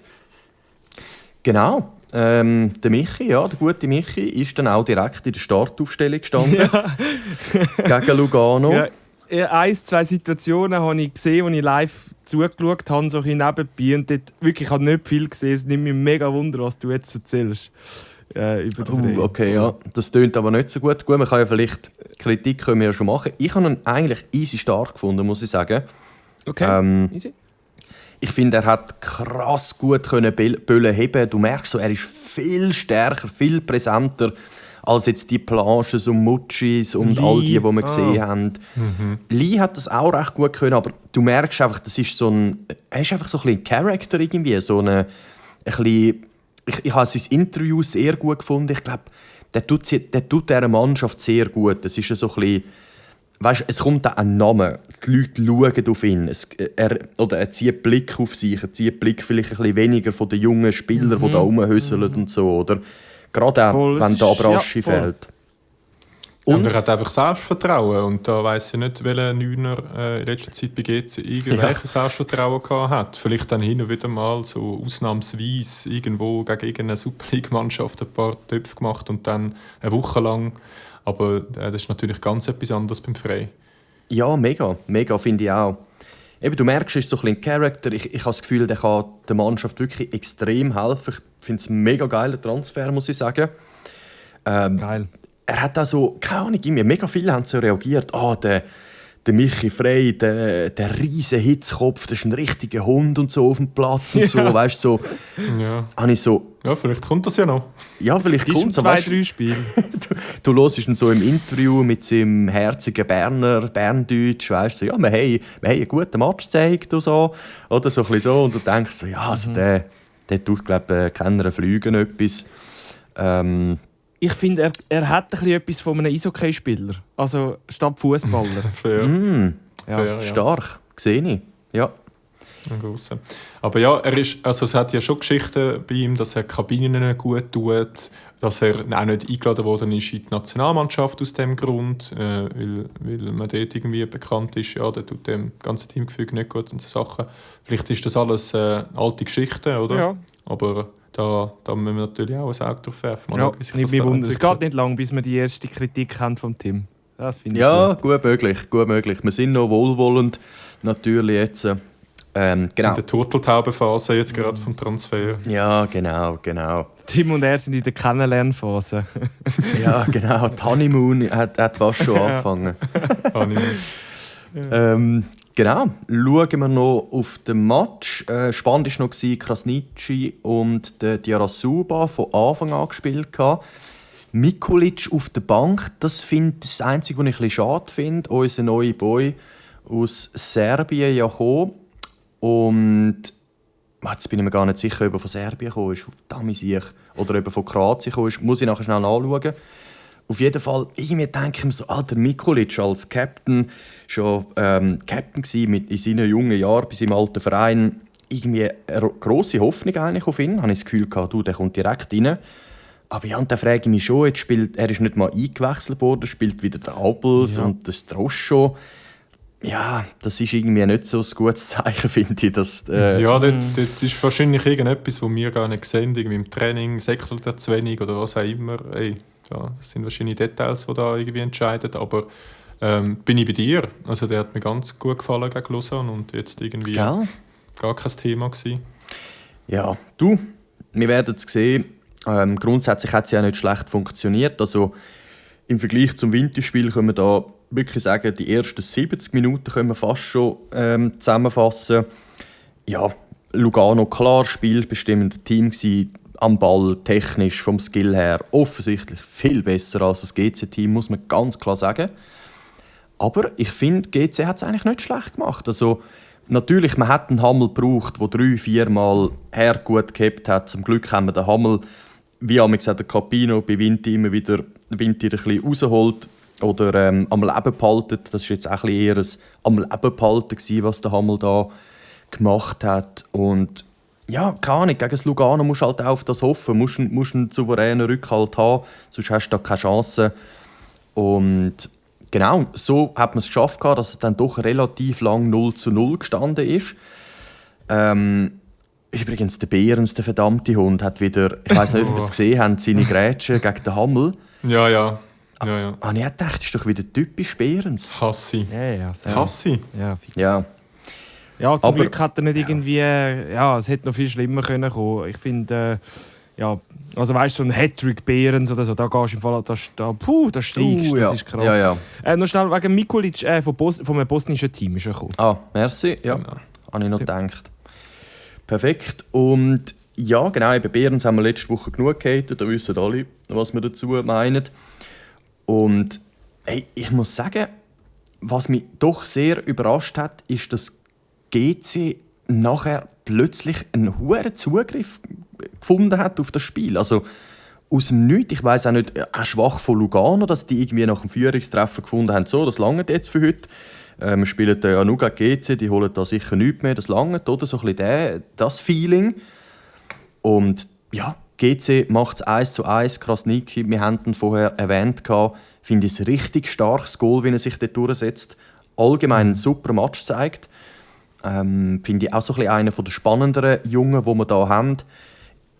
Genau. Der Michi, der gute Michi, ist dann auch direkt in der Startaufstellung gestanden. Gegen Lugano. Ja, 1-2 Situationen habe ich gesehen, als ich live zugeschaut habe, so ein nebenbei. Und dort wirklich, ich habe nicht viel gesehen. Es nimmt mich mega Wunder, was du jetzt erzählst. Über den okay, ja. Das tönt aber nicht so gut. Gut, man kann ja vielleicht Kritik können wir ja schon machen. Ich habe ihn eigentlich easy stark gefunden, muss ich sagen. Okay, easy. Ich finde, er hat krass gut Böllen heben. Du merkst so, er ist viel stärker, viel präsenter als jetzt die Planches und Mutschis und all die wir gesehen haben. Lee hat das auch recht gut können, aber du merkst einfach, er ist einfach so ein Charakter irgendwie, so ein bisschen. Ich habe sein Interview sehr gut gefunden. Ich glaube, der tut dieser Mannschaft sehr gut. Das ist so ein bisschen, weißt, es kommt auch ein Name. Die Leute schauen auf ihn. Er zieht Blick auf sich. Er zieht Blick vielleicht ein bisschen weniger von den jungen Spielern, die da rumhüsseln und so. Oder? Gerade auch, wenn der Abraschi fehlt. Und er hat einfach Selbstvertrauen. Und da weiss ich nicht, welcher Neuner in letzter Zeit bei GC irgendwelches Selbstvertrauen gehabt hat. Vielleicht dann hin und wieder mal so ausnahmsweise irgendwo gegen irgendeine Super-League-Mannschaft ein paar Töpfe gemacht und dann eine Woche lang. Aber das ist natürlich ganz etwas anderes beim Frey. Ja, mega. Mega finde ich auch. Eben, du merkst, es ist so ein bisschen Charakter. Ich habe das Gefühl, der kann der Mannschaft wirklich extrem helfen. Ich finde es ein mega geiler Transfer, muss ich sagen. Geil. er hat auch so, keine Ahnung, mega viele haben so reagiert, der Michi Frey, der riesen Hitzkopf, das ist ein richtiger Hund und so auf dem Platz und so, weißt so. Ja. Habe ich so, Ja, vielleicht kommt das ja noch. ja, vielleicht Gibst kommt ihm es. 2-3 Spiele. Du hörst ihn so im Interview mit seinem herzigen Berndeutsch, weißt so, ja, wir haben einen guten Match gezeigt und so. Oder so ein bisschen so. Und du denkst so, ja, also der tut, glaube ich, keiner Flügen etwas. Ich finde, er hat ein bisschen etwas von einem Eishockey-Spieler. Also statt Fußballer. Fair. Fair, ja. Stark, sehe ich. Ja. Ein grosser. Aber ja, es hat ja schon Geschichten bei ihm, dass er Kabinen gut tut, dass er auch nicht eingeladen worden ist in die Nationalmannschaft aus dem Grund, weil man dort irgendwie bekannt ist, ja, der tut dem ganzen Teamgefüge nicht gut und so Sachen. Vielleicht ist das alles alte Geschichten, oder? Ja. Aber da müssen wir natürlich auch ein Auge drauf werfen. Mal Ja, schauen, wie sich nicht das mich da wundern. Es entwickelt. geht nicht lang, bis wir die erste Kritik haben vom Team. Das finde ich Ja, gut. gut möglich. Wir sind noch wohlwollend, natürlich jetzt. Genau. In der Turteltaubenphase jetzt gerade vom Transfer. Ja, genau. Tim und er sind in der Kennenlernphase. Ja, genau. Die Honeymoon hat fast schon angefangen. Habe ich- Genau. Schauen wir noch auf den Match. Spannend war noch Krasniqi und der Diarasuba von Anfang an gespielt. Mikulic auf der Bank, das ist das Einzige, was ich ein bisschen schade finde. Unser neuer Boy aus Serbien ja gekommen. Und jetzt bin ich mir gar nicht sicher, ob er von Serbien gekommen ist, oder ob er von Kroatien gekommen ist. Muss ich nachher schnell anschauen. Auf jeden Fall, irgendwie denke ich mir so, Alter, Mikulic als Captain, schon Captain gewesen in seinen jungen Jahren bei seinem alten Verein. Irgendwie eine grosse Hoffnung eigentlich auf ihn. Habe ich das Gefühl gehabt, der kommt direkt rein. Aber ja, und dann frage ich mich schon, er ist nicht mal eingewechselt worden, spielt wieder der Abels und der Stroscho. Ja, das ist irgendwie nicht so ein gutes Zeichen, finde ich. Dass, Ja, dort ist wahrscheinlich irgendetwas, das wir gar nicht sehen, irgendwie im Training, säckelt er zu wenig oder was auch immer. Ey, ja, das sind wahrscheinlich Details, die da irgendwie entscheiden, aber bin ich bei dir. Also der hat mir ganz gut gefallen gegen Lausanne und jetzt irgendwie Gell? gar kein Thema gewesen. Ja, wir werden es sehen. Grundsätzlich hat es ja nicht schlecht funktioniert. Also, im Vergleich zum Winterspiel können wir da wirklich sagen, die ersten 70 Minuten können wir fast schon zusammenfassen. Ja, Lugano klar spielbestimmende Team gewesen, am Ball, technisch, vom Skill her, offensichtlich viel besser als das GC-Team, muss man ganz klar sagen. Aber ich finde, GC hat es eigentlich nicht schlecht gemacht. Also, natürlich, man hat einen Hammel gebraucht, der 3-4 Mal gut gehabt hat. Zum Glück haben wir den Hammel, wie der Capino bei Vinti immer wieder ein bisschen rausholt oder am Leben behalten. Das war jetzt auch ein bisschen eher ein am Leben behalten, was der Hammel da gemacht hat. Und ja, keine Ahnung, gegen das Lugano musst du halt auch auf das hoffen. Musst einen souveränen Rückhalt haben, sonst hast du da keine Chance. Und genau, so hat man es geschafft, dass es dann doch relativ lang 0-0 gestanden ist. Übrigens, der Behrens, der verdammte Hund, hat wieder, ich weiss nicht, ob ihr es gesehen habt, seine Grätsche gegen den Hammel. Ja. Ich habe gedacht, das ist doch wieder typisch Behrens. Hassi. Ja. Hassi. Ja, fix. Ja. Ja, zum Aber- Glück hat er nicht irgendwie... Ja, es hätte noch viel schlimmer können kommen. Ich finde... ja, also weißt du, so ein Hattrick Behrens oder so, da gehst du im Fall... Da steigst du, das ist krass. Ja. Noch schnell wegen Mikulic, vom einem bosnischen Team ist er gekommen. Ah, merci. Ja, Genau. habe ich noch gedacht. Perfekt. Und ja, genau, eben Behrens haben wir letzte Woche genug gehatet, da wissen alle, was wir dazu meinen. Und hey, ich muss sagen, was mich doch sehr überrascht hat, ist, dass GC nachher plötzlich einen hohen Zugriff gefunden hat auf das Spiel. Also aus dem Nichts, ich weiss auch nicht, auch schwach von Lugano, dass die irgendwie nach dem Führungstreffen gefunden haben, so, das langt jetzt für heute. Wir spielen ja nur gegen GC, die holen da sicher nichts mehr, das langt, oder? So ein bisschen das Feeling. Und ja, GC macht es 1:1, Krasniqi, wir haben ihn vorher erwähnt, finde ich ein richtig starkes Goal, wie er sich dort durchsetzt. Allgemein ein super Match zeigt. Finde ich auch so ein bisschen einer der spannenderen Jungen, die wir hier haben.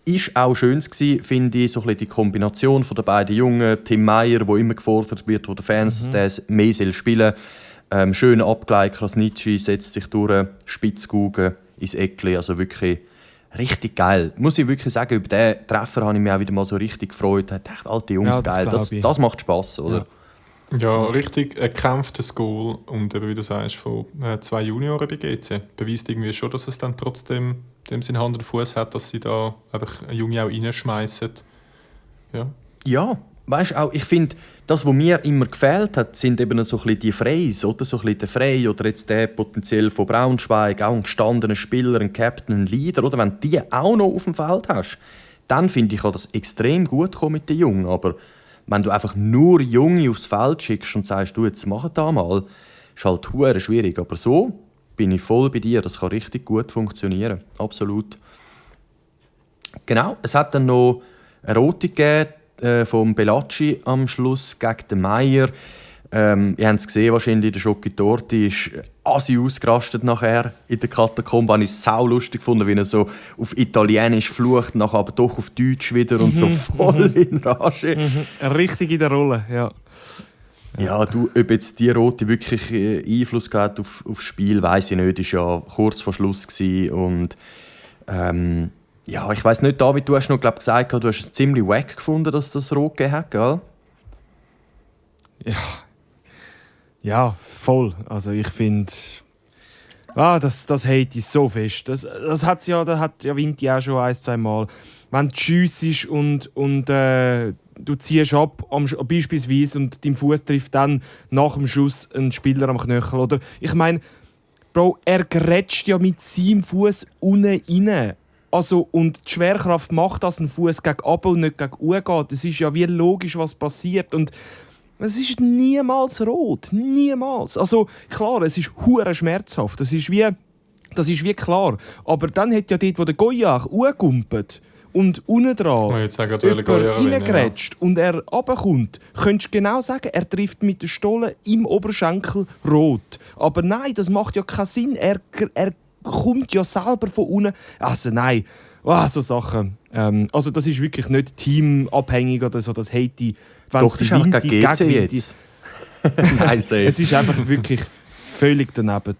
Ist auch schön gewesen, finde ich, so ein bisschen die Kombination von den beiden Jungen. Tim Meyer, der immer gefordert wird, wo der Fans das mehr spielen soll. Schöner Abgleich, Krasniqi setzt sich durch, Spitzgugen ins Eckli. Also wirklich richtig geil. Muss ich wirklich sagen, über diesen Treffer habe ich mich auch wieder mal so richtig gefreut. Ich dachte, alte Jungs, geil, das macht Spass, oder? Ja, richtig erkämpftes Goal und eben, wie du sagst, von 2 Junioren bei GC. Beweist irgendwie schon, dass es dann trotzdem in dem Sinne Hand und Fuß hat, dass sie da einfach einen Junge auch reinschmeißen. Ja, weißt du, auch ich finde, das, was mir immer gefehlt hat, sind eben so ein bisschen die Freys, oder? So ein bisschen der Frey oder jetzt der potenziell von Braunschweig, auch ein gestandener Spieler, ein Captain, ein Leader, oder? Wenn du die auch noch auf dem Feld hast, dann finde ich, kann das extrem gut kommen mit den Jungen. Aber wenn du einfach nur Junge aufs Feld schickst und sagst, du, jetzt mach das mal, ist halt verdammt schwierig. Aber so bin ich voll bei dir, das kann richtig gut funktionieren. Absolut. Genau, es hat dann noch eine rote gegeben, vom Bellacci am Schluss gegen den Meier. Ihr habt es gesehen, wahrscheinlich, der Schocki Torti ist assi ausgerastet nachher in der Katakombe. Habe ich sau lustig gefunden, wie er so auf Italienisch flucht, nachher aber doch auf Deutsch wieder und so voll in Rage. Richtig in der Rolle, ja. Ja, du, ob jetzt die Rote wirklich Einfluss gehabt aufs Spiel, weiss ich nicht. Das war ja kurz vor Schluss gewesen. Und ja, ich weiss nicht, David, du hast noch gesagt, du hast es ziemlich wack gefunden, dass das Rot gegeben hat, gell? Ja, voll. Also ich finde, das hate ich so fest. Das hat ja Vinti auch schon 1-2 Mal. Wenn du schiessest und du ziehst ab, beispielsweise, und dein Fuß trifft dann nach dem Schuss einen Spieler am Knöchel. Oder ich meine, Bro, er grätscht ja mit seinem Fuß unten rein. Also, und die Schwerkraft macht, dass ein Fuß gegen oben und nicht gegen unten geht. Das ist ja wie logisch, was passiert. Und es ist niemals rot. Niemals. Also, klar, es ist hure schmerzhaft. Das ist wie klar. Aber dann hat ja dort, wo der Goyach hochgumpelt und unten dran reingrätscht und er runterkommt, könntest du genau sagen, er trifft mit der Stolle im Oberschenkel rot. Aber nein, das macht ja keinen Sinn. Er kommt ja selber von unten. Also nein, so Sachen. Also das ist wirklich nicht teamabhängig oder so, das hate ich. Doch, das ist einfach gegen GC jetzt. Nein, es ist einfach wirklich völlig daneben.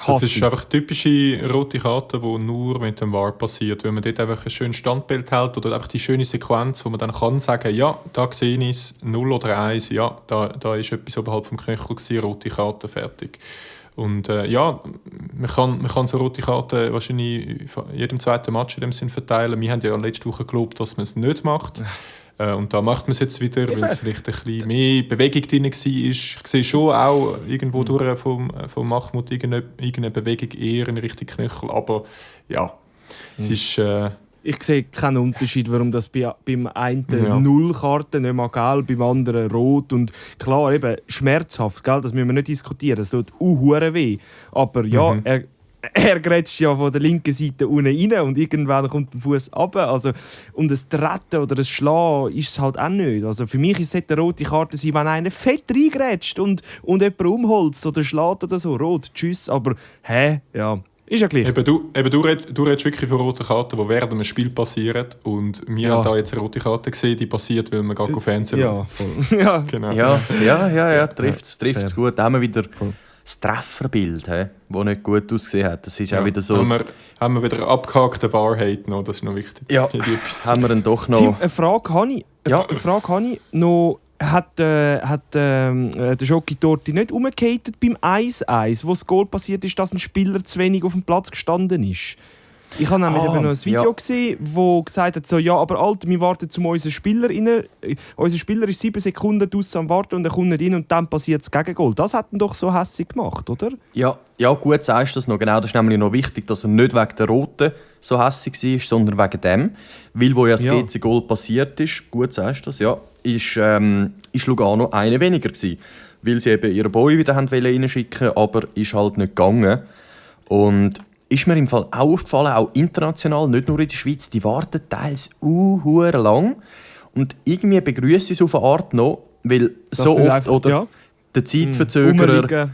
Das ist einfach eine typische rote Karte, die nur mit dem VAR passiert. Wenn man dort einfach ein schönes Standbild hält oder einfach die schöne Sequenz, wo man dann kann sagen, ja, da sehe ich es, 0 oder 1, ja, da ist etwas oberhalb vom Knöchel gewesen, rote Karte, fertig. Und man kann so rote Karten wahrscheinlich in jedem zweiten Match in dem Sinn verteilen. Wir haben ja letzte Woche geglaubt, dass man es nicht macht. Und da macht man es jetzt wieder, weil es vielleicht ein bisschen mehr Bewegung drin war. Ich sehe schon auch irgendwo durch vom Mahmoud irgendeine Bewegung eher in Richtung Knöchel. Aber ja, es ist... Ich sehe keinen Unterschied, warum das beim einen 0 Karten nicht mal gelb, beim anderen rot. Und klar, eben schmerzhaft, gell? Das müssen wir nicht diskutieren. Es tut weh. Aber ja, er grätscht ja von der linken Seite unten rein und irgendwann kommt der Fuß runter. Also, und ein Treten oder ein Schlagen ist es halt auch nicht. Also für mich ist es eine rote Karte sein, wenn einer fett reingrätscht und jemand umholzt oder schlägt oder so. Rot, tschüss. Aber ja. Ist ja gleich. Du redest wirklich von roten Karten, die während einem Spiel passieren. Und wir haben da jetzt eine rote Karte gesehen, die passiert, weil wir gerade Fernsehen ja, voll. Ja, genau. Ja, trifft es gut. Da haben wir wieder das Trefferbild, das nicht gut ausgesehen hat. Das ist auch wieder so... Haben wir wieder abgehakten VAR-Hate noch, das ist noch wichtig. Ja, haben wir dann doch noch... Tim, eine Frage habe ich noch. Hat der Schocki Torti nicht umgekehrt beim 1-1, wo das Goal passiert ist, dass ein Spieler zu wenig auf dem Platz gestanden ist? Ich habe nämlich noch ein Video gesehen, wo gesagt hat, so, ja, aber Alter, wir warten zum unseren Spieler rein. Unser Spieler ist 7 Sekunden draussen am Warten und er kommt nicht rein und dann passiert das Gegengol. Das hat ihn doch so hässlich gemacht, oder? Ja, gut sagst du das noch. Genau, das ist nämlich noch wichtig, dass er nicht wegen der Roten so hässlich war, sondern wegen dem. Weil wo ja das GC-Goal passiert ist, gut sagst du das, ja, ist Lugano eine weniger gewesen. Weil sie eben ihren Boy wieder reinschicken wollten, aber ist halt nicht gegangen. Und ist mir im Fall auch aufgefallen, auch international, nicht nur in der Schweiz, die warten teils lang. Und irgendwie begrüße ich es auf eine Art noch, weil das so oft, oder der Zeitverzögerer,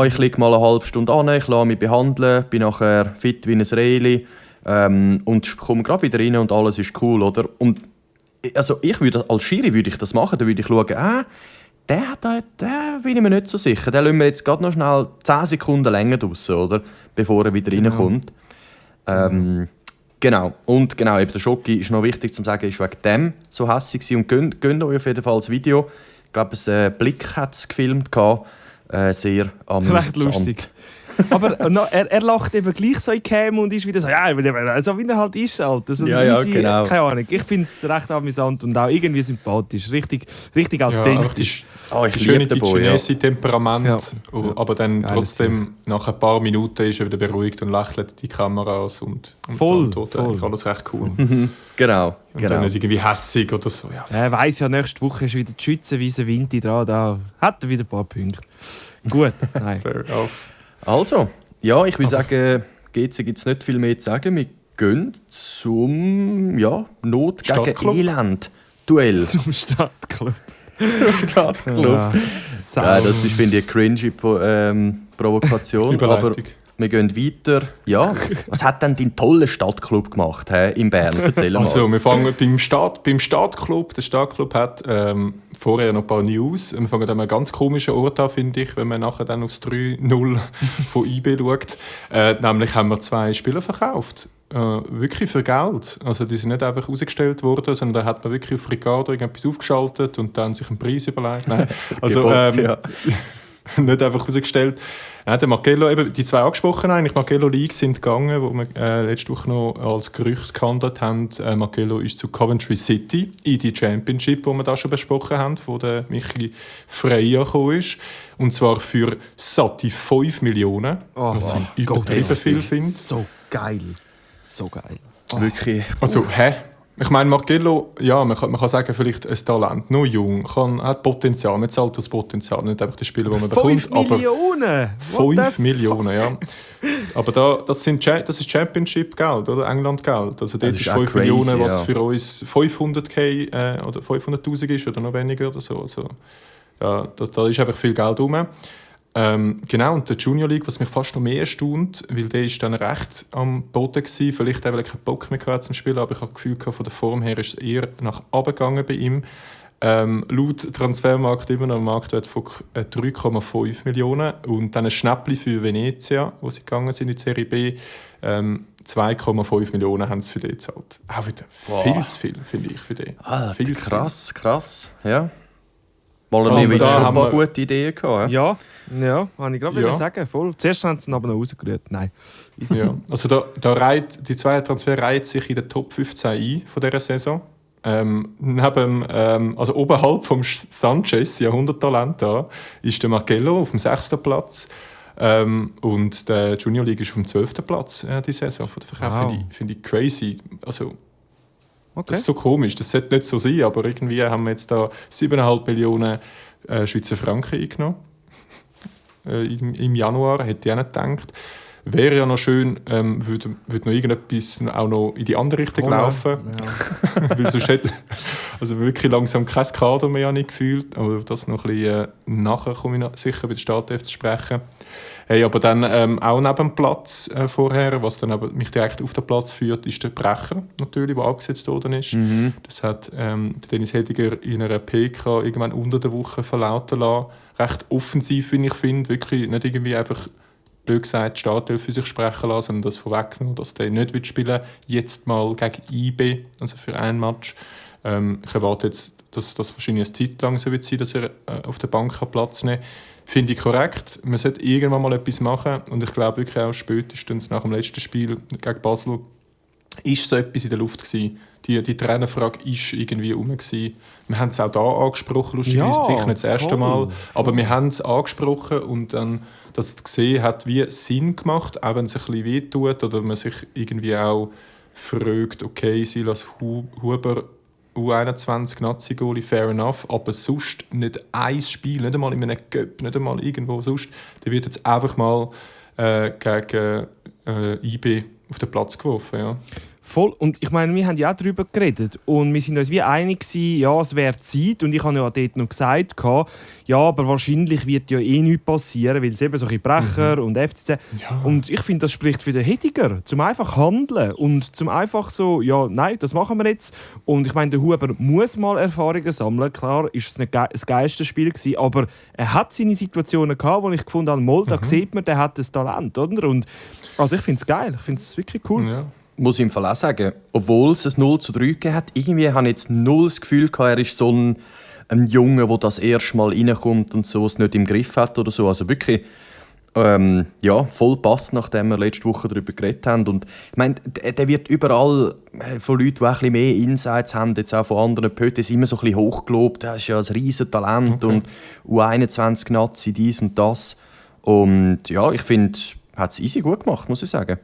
ich liege mal eine halbe Stunde an, ich lasse mich behandeln, bin nachher fit wie ein Rehli und komme gerade wieder rein und alles ist cool, oder? Und also als Schiri würde ich das machen, dann würde ich schauen, der bin ich mir nicht so sicher. Den lassen wir jetzt gerade noch schnell 10 Sekunden länger draussen, oder? Bevor er wieder reinkommt. Genau. Und genau, eben der Schoki ist noch wichtig zu sagen, ist wegen dem so hässig gewesen. Und gönnt euch auf jeden Fall das Video. Ich glaube, Blick hat es gefilmt. Sehr recht lustig. Aber er lacht eben gleich so in die Cam und ist wieder so, ja, so wie er halt ist. Halt. Also genau. Keine Ahnung. Ich finde es recht amüsant und auch irgendwie sympathisch. Richtig authentisch. Ich schöne Chinesi-Temperament, aber dann geiles trotzdem nach ein paar Minuten ist er wieder beruhigt und lächelt die Kameras und voll. Alles recht cool. Genau. Und dann nicht irgendwie hässig oder so. Ja, Er weiss ja, nächste Woche ist wieder die Schützenwiese Winti dran. Da hat er wieder ein paar Punkte. Gut, nein. fair enough. Also, ja, ich würde sagen, GC gibt es nicht viel mehr zu sagen. Wir gehen zum Not gegen Stadtclub. Elend-Duell. Zum Stadtclub. Stadtclub. Ja, das ist, finde ich, eine cringy Provokation. Aber Überleitung. wir gehen weiter. Ja, was hat denn dein toller Stadtclub gemacht in Bern? Erzähl mal. Also, wir fangen beim Stadtclub. Der Stadtclub hat vorher noch ein paar News. Wir fangen an einem ganz komischen Ort an, finde ich, wenn man nachher dann aufs 3-0 von IB schaut. Nämlich haben wir 2 Spieler verkauft. Wirklich für Geld. Also die sind nicht einfach rausgestellt worden, sondern da hat man wirklich auf Ricardo irgendetwas aufgeschaltet und dann sich einen Preis überlegt. Nein. Also nicht einfach rausgestellt. Der Marcello, eben die 2 angesprochen eigentlich. Marcello League sind gegangen, wo wir letzte Woche noch als Gerücht gehandelt haben. Marcello ist zu Coventry City in die Championship, wo wir da schon besprochen haben, wo der Michi Freya gekommen ist. Und zwar für satte 5 Millionen, was ich übertrieben viel finde. So geil. So geil. Wirklich. Also, ich meine, Marcello, ja, man kann sagen, vielleicht ein Talent, noch jung, hat Potenzial, man zahlt das Potenzial, nicht einfach das Spiel, das man bekommt. 5 Millionen? 5 Millionen, ja. Aber das ist Championship-Geld, oder? England-Geld. Also dort ist 5 Millionen, was für uns 500'000 oder 500'000 ist oder noch weniger oder so. Also, ja, da ist einfach viel Geld rum. Genau, und der Junior League, was mich fast noch mehr erstaunt, weil der ist dann recht am Boden gewesen, vielleicht weil er keinen Bock mehr hatte zum Spielen, aber ich habe das Gefühl, von der Form her ist es eher nach oben gegangen bei ihm. Laut Transfermarkt immer noch ein Marktwert von 3,5 Millionen und dann ein Schnäppchen für Venezia, wo sie gegangen sind in die Serie B, 2,5 Millionen haben sie für den gezahlt. Auch wieder viel zu viel, finde ich, für den. Viel Krass, ja. Mal haben wir schon ein paar gute Ideen gehabt. Ja, habe ich gerade sagen. Voll. Zuerst haben sie ihn aber noch rausgerührt. Nein. Ja. Also die 2 Transfer reihen sich in den Top 15 ein von dieser Saison. Also oberhalb vom Sanchez, Jahrhunderttalent da, ist der Marcello auf dem 6. Platz. Und der Junior League ist auf dem 12. Platz die Saison von der Verkauf. Wow. Finde ich crazy. Also, Okay. das ist so komisch, das sollte nicht so sein, aber irgendwie haben wir jetzt da 7,5 Millionen Schweizer Franken eingenommen. Im Januar, hätte ich auch nicht gedacht. Wäre ja noch schön, würde noch irgendetwas auch noch in die andere Richtung laufen. Ja. Weil sonst hätte also wirklich langsam kein Kader mehr nicht gefühlt. Aber das noch ein bisschen nachher komme ich sicher bei der Startelf zu sprechen. Hey, aber dann auch neben dem Platz vorher, was dann aber mich direkt auf den Platz führt, ist der Brecher natürlich, der angesetzt worden ist. Das hat Dennis Hediger in einer PK irgendwann unter der Woche verlauten lassen. Recht offensiv, wie ich finde. Wirklich nicht irgendwie einfach blöd gesagt, die Startelf für sich sprechen lassen, sondern das vorweggenommen, dass der nicht spielen will, jetzt mal gegen IB, also für ein Match. Ich erwarte jetzt, dass das wahrscheinlich eine Zeit lang so wird sein, dass er auf der Bank Platz nehmen kann. Finde ich korrekt. Man sollte irgendwann mal etwas machen. Und ich glaube wirklich auch spätestens nach dem letzten Spiel gegen Basel ist so etwas in der Luft gewesen. Die Trainerfrage ist irgendwie rum gewesen. Wir haben es auch da angesprochen, lustigerweise sicher nicht das erste Mal. Aber wir haben es angesprochen und dann, dass es gesehen hat, wie Sinn gemacht, auch wenn es ein bisschen wehtut oder man sich irgendwie auch fragt, okay, Silas Huber U21 Nazi-Goalie, fair enough, aber sonst nicht ein Spiel, nicht einmal in einem Cup, nicht einmal irgendwo sonst, der wird jetzt einfach mal gegen IB auf den Platz geworfen. Ja. Voll. Und ich meine, wir haben ja auch darüber geredet und wir sind uns wie einig gewesen, ja, es wäre Zeit. Und ich habe ja dort noch gesagt, ja, aber wahrscheinlich wird ja eh nichts passieren, weil es eben solche Brecher und FCZ. Ja. Und ich finde, das spricht für den Hediger, zum einfach handeln und zum einfach so, ja, nein, das machen wir jetzt. Und ich meine, der Huber muss mal Erfahrungen sammeln. Klar ist es nicht das geilste Spiel gewesen, aber er hat seine Situationen gehabt, wo ich gefunden habe, da sieht man, der hat das Talent, oder? Und also ich finde es geil, ich finde es wirklich cool. Ja. muss ich im Fall auch sagen, obwohl es ein 0:3 gegeben hat, irgendwie habe ich jetzt null das Gefühl gehabt, er ist so ein Junge, der das erste Mal reinkommt und so es nicht im Griff hat oder so. Also wirklich voll passt, nachdem wir letzte Woche darüber geredet haben. Und ich meine, der wird überall von Leuten, die ein bisschen mehr Insights haben, jetzt auch von anderen Pöttes, immer so ein bisschen hochgelobt. Er ist ja ein riesen Talent und U21-Nazi, dies und das. Und ja, ich finde, er hat es easy gut gemacht, muss ich sagen.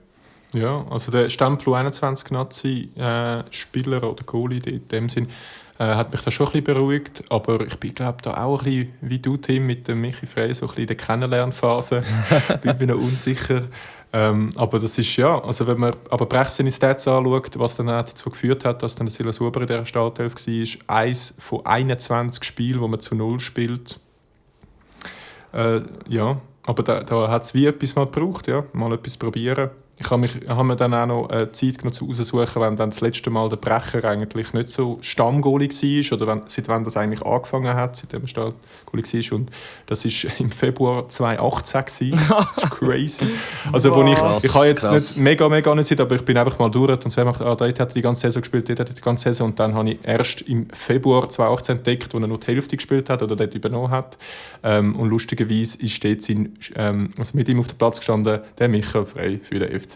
Ja, also der Stempel U21-Nazi-Spieler oder Goalie in dem Sinn hat mich da schon ein bisschen beruhigt, aber ich bin glaube da auch ein bisschen wie du, Tim, mit dem Michi Frey, so ein bisschen in der Kennenlernphase. Bin mir noch unsicher. Aber das ist ja, also wenn man aber Brech seine Stats anschaut, was dann auch dazu geführt hat, dass dann der Silas Huber in dieser Startelf war, ist 1 von 21 Spielen, wo man zu 0 spielt. Ja, aber da hat es wie etwas mal gebraucht, ja, mal etwas probieren. Ich habe mir dann auch noch Zeit genommen, zu raussuchen, wenn dann das letzte Mal der Brecher eigentlich nicht so Stammgoalie war oder seit wann das eigentlich angefangen hat, seitdem er Stammgoalie war. Und das war im Februar 2018 gewesen. Das ist crazy. Also wo ich habe jetzt nicht mega nicht Zeit, aber ich bin einfach mal durch und so dort hat er die ganze Saison gespielt, dort hat er die ganze Saison und dann habe ich erst im Februar 2018 entdeckt, wo er nur die Hälfte gespielt hat oder dort übernommen hat. Und lustigerweise ist dort also mit ihm auf dem Platz gestanden, der Michael Frey für den FCZ.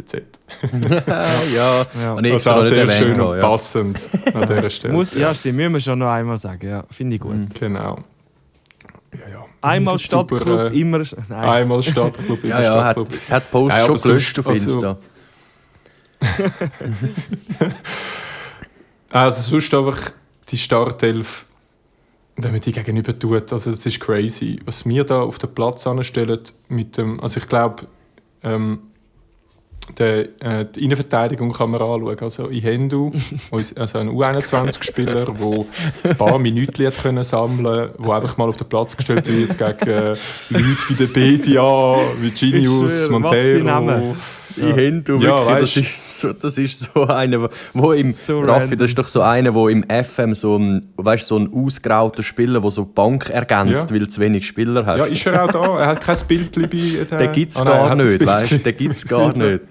ja. Und ich das ist auch sehr schön und passend an dieser Stelle. Stimmt, müssen wir schon noch einmal sagen. Ja, finde ich gut. Genau. Ja. Einmal Stadtclub, immer... Nein. Einmal Stadtclub, immer Stadtclub. Hat Post schon gelöscht auf Insta. Also sonst einfach die Startelf, wenn man die gegenüber tut, also das ist crazy. Was wir da auf den Platz anstellen mit dem, also ich glaube, die Innenverteidigung kann man anschauen. Also Ihendu, also ein U21-Spieler, der ein paar Minuten sammeln konnte, der einfach mal auf den Platz gestellt wird gegen Leute wie der Bedia, Virginius, Montero. Ihendu, wirklich, das ist so einer, wo im Raffi, das ist doch so einer, der im FM so ein ausgrauter Spieler, der so die Bank ergänzt, weil er zu wenig Spieler hat. Ja, ist er auch da? Er hat kein Bild bei den gibt es gar nicht, weißt du? Den gibt es gar nicht.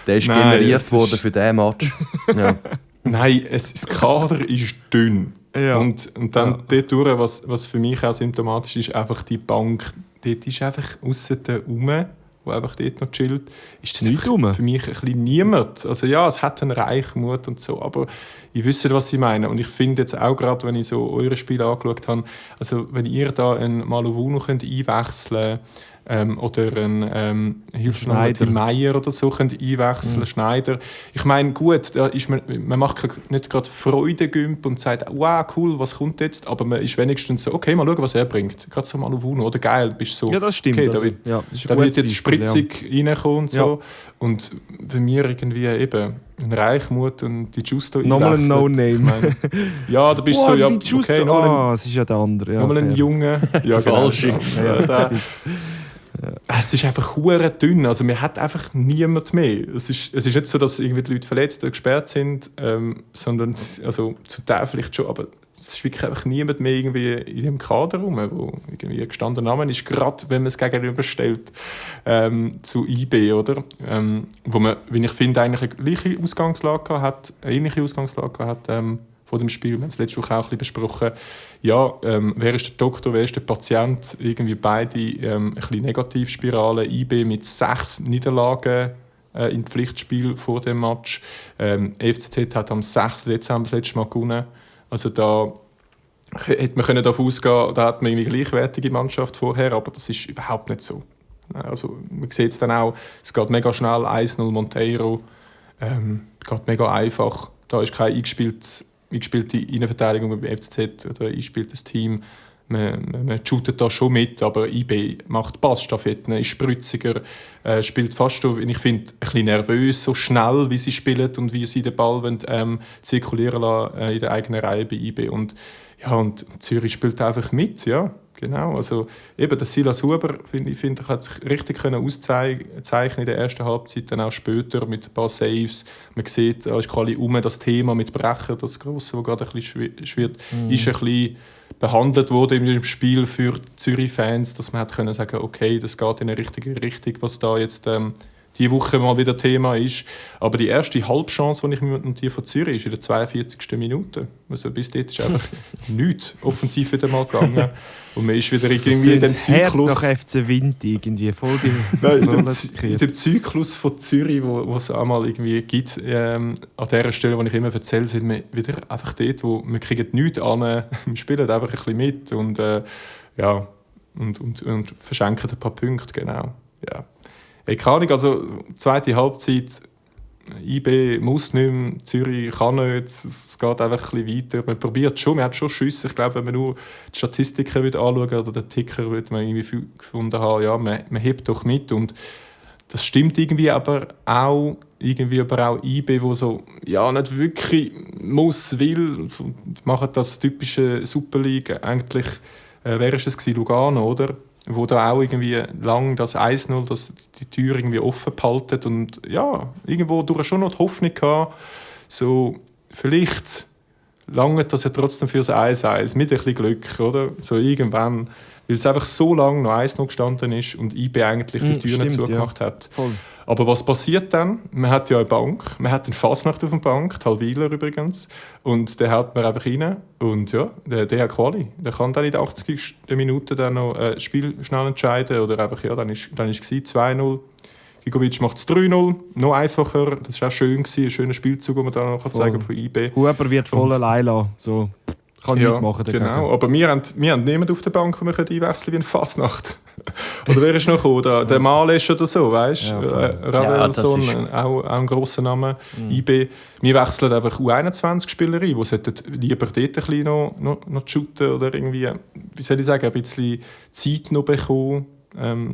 Der ist generiert worden für diesen Match. Ja. Nein, das Kader ist dünn. Ja. Und dann dort, was für mich auch symptomatisch ist, einfach die Bank, dort ist einfach aussen rum, wo einfach dort noch chillt, ist für mich ein bisschen niemand. Also ja, es hat einen Reichmut und so, aber ich wüsste, was ich meine. Und ich finde jetzt auch gerade, wenn ich so eure Spiele angeschaut habe, also wenn ihr da einen Malovunu einwechseln könnt, oder einen Hilfsschneider Meier oder so könnt einwechseln, Schneider. Ich meine, gut, da ist man macht nicht gerade Freudegümp und sagt, wow, cool, was kommt jetzt? Aber man ist wenigstens so, okay, mal schauen, was er bringt. Gerade so Malovunu, oder geil, bist so. Ja, das stimmt. Okay, da wird jetzt spritzig reinkommen und so. Und für mich irgendwie eben ein Reichmut und die Justo nochmal ein No-Name. Ja, da bist du so, ja, die Justo, okay, es ist ja der andere. Ja, nochmal ein Junge. Ja, genau. Es ist einfach hure dünn, also man hat einfach niemand mehr. Es ist nicht so, dass irgendwie die Leute verletzt oder gesperrt sind, sondern also zum Teil vielleicht schon, aber es ist wirklich einfach niemand mehr irgendwie in dem Kader rum, wo irgendwie ein gestandener Name ist, gerade wenn man es gegenüberstellt zu IB, oder? Wo man, wie ich finde, eigentlich eine gleiche Ausgangslage hat, eine ähnliche Ausgangslage hat vor dem Spiel. Wir haben es letzte Woche auch ein bisschen besprochen. Ja, wer ist der Doktor, wer ist der Patient? Irgendwie beide ein bisschen Negativspirale. IB mit 6 Niederlagen im Pflichtspiel vor dem Match. FCZ hat am 6. Dezember das letzte Mal gewonnen. Also da hätte man davon ausgehen, da hat man eine gleichwertige Mannschaft vorher, aber das ist überhaupt nicht so. Also man sieht es dann auch, es geht mega schnell, 1-0 Monteiro, geht mega einfach. Da ist kein eingespielte Innenverteidigung beim FCZ oder eingespieltes Team. Man shootet da schon mit, aber IB macht Passstaffetten, ist spritziger, spielt fast so, ich finde, ein bisschen nervös, so schnell, wie sie spielen und wie sie den Ball wollen, zirkulieren lassen in der eigenen Reihe bei IB. Und Zürich spielt einfach mit, ja, genau. Also eben, der Silas Huber, finde ich, hat sich richtig auszeichnen in der ersten Halbzeit, dann auch später mit ein paar Saves. Man sieht, da ist quasi das Thema mit Brecher, das Grosse, das gerade ein bisschen schwirrt, ist ein bisschen behandelt wurde im Spiel für Zürich-Fans, dass man hat können sagen, okay, das geht in eine richtige Richtung, was da jetzt diese Woche mal wieder Thema ist. Aber die erste Halbchance, die ich mir notiere von Zürich, ist in der 42. Minute. Also bis dort ist einfach nichts offensiv wieder mal gegangen. Und man ist wieder irgendwie in dem Zyklus... nach FC Wind irgendwie, voll die... Nein, in dem Zyklus von Zürich, wo es einmal irgendwie gibt, an dieser Stelle, die ich immer erzähle, sind wir wieder einfach dort, wo wir kriegen nichts an, wir spielen einfach ein bisschen mit und verschenken ein paar Punkte, genau. Ja. Keine Ahnung, also zweite Halbzeit, IB muss nicht mehr, Zürich kann nicht, es geht einfach ein bisschen weiter. Man probiert schon, man hat schon Schüsse. Ich glaube, wenn man nur die Statistiken anschauen würde oder den Ticker, würde man irgendwie gefunden haben, ja, man hebt doch mit. Und das stimmt irgendwie aber auch IB, wo so, ja, nicht wirklich muss, will, machen das typische Super League. Eigentlich wäre es Lugano, oder? Wo da auch irgendwie lang das 1-0, das die Tür irgendwie offen behalten und ja, irgendwo durch schon noch die Hoffnung gehabt, so vielleicht lange das ja trotzdem fürs 1-1, mit ein bisschen Glück, oder? So irgendwann, weil es einfach so lange noch 1-0 gestanden ist und IB eigentlich die Türen zugemacht hat. Voll. Aber was passiert dann? Man hat ja eine Bank, man hat einen Fasnacht auf der Bank, Talwiler übrigens, und den haut man einfach rein und ja, der hat Quali. Der kann dann in der 80. Minute dann noch das Spiel schnell entscheiden oder einfach, ja, dann ist es 2-0. Gigovic macht es 3-0, noch einfacher, das war auch schön, ein schöner Spielzug, den man da noch zeigen kann von IB. Huber wird voll allein lassen, so kann nichts machen dagegen. Genau, aber wir haben niemanden auf der Bank, den wir einwechseln wie eine Fasnacht. Oder wer ist noch gekommen? Der Males oder so, weißt du? Ravelson, auch ein grosser Name. IB. Wir wechseln einfach U21-Spieler ein, die sollten lieber dort ein bisschen noch shooten oder irgendwie, wie soll ich sagen, ein bisschen Zeit noch bekommen,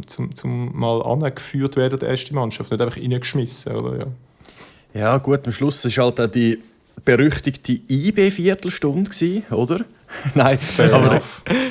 zum mal angeführt werden, die erste Mannschaft, nicht einfach reingeschmissen, oder? Ja gut, am Schluss war halt auch die berüchtigte IB-Viertelstunde, oder? Nein, aber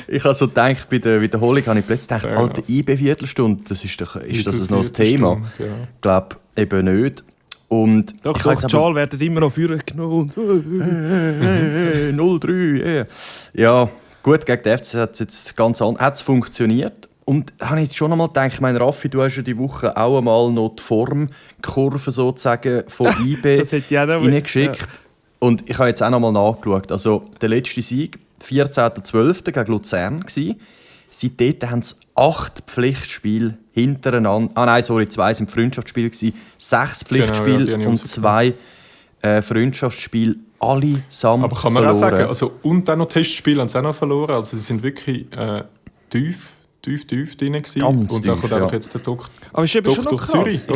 ich habe so gedacht, bei der Wiederholung habe ich plötzlich gedacht, Alter, IB-Viertelstunde, das ist noch ein Thema? Ja. Ich glaube eben nicht. Und doch, die Schal werden immer noch führen genommen. 0-3, yeah. Ja, gut, gegen den FC hat es jetzt ganz anders hat's funktioniert. Und da habe ich jetzt schon einmal gedacht, ich meine, Raffi, du hast ja die Woche auch einmal noch die Formkurve sozusagen von IB reingeschickt. Ja. Und ich habe jetzt auch noch mal nachgeschaut. Also der letzte Sieg, 14.12. gegen Luzern. Seitdem haben sie 8 Pflichtspiele hintereinander. 2 sind Freundschaftsspiele. 6 Pflichtspiele und 2 Freundschaftsspiele. Allesamt aber kann man verloren. Auch sagen, also, und dann noch Testspiele haben sie auch noch verloren. Also sie sind wirklich tief drin gewesen. Ganz und dann tief, kommt einfach jetzt der Doktor. Aber es ist eben schon noch krass. Zürich,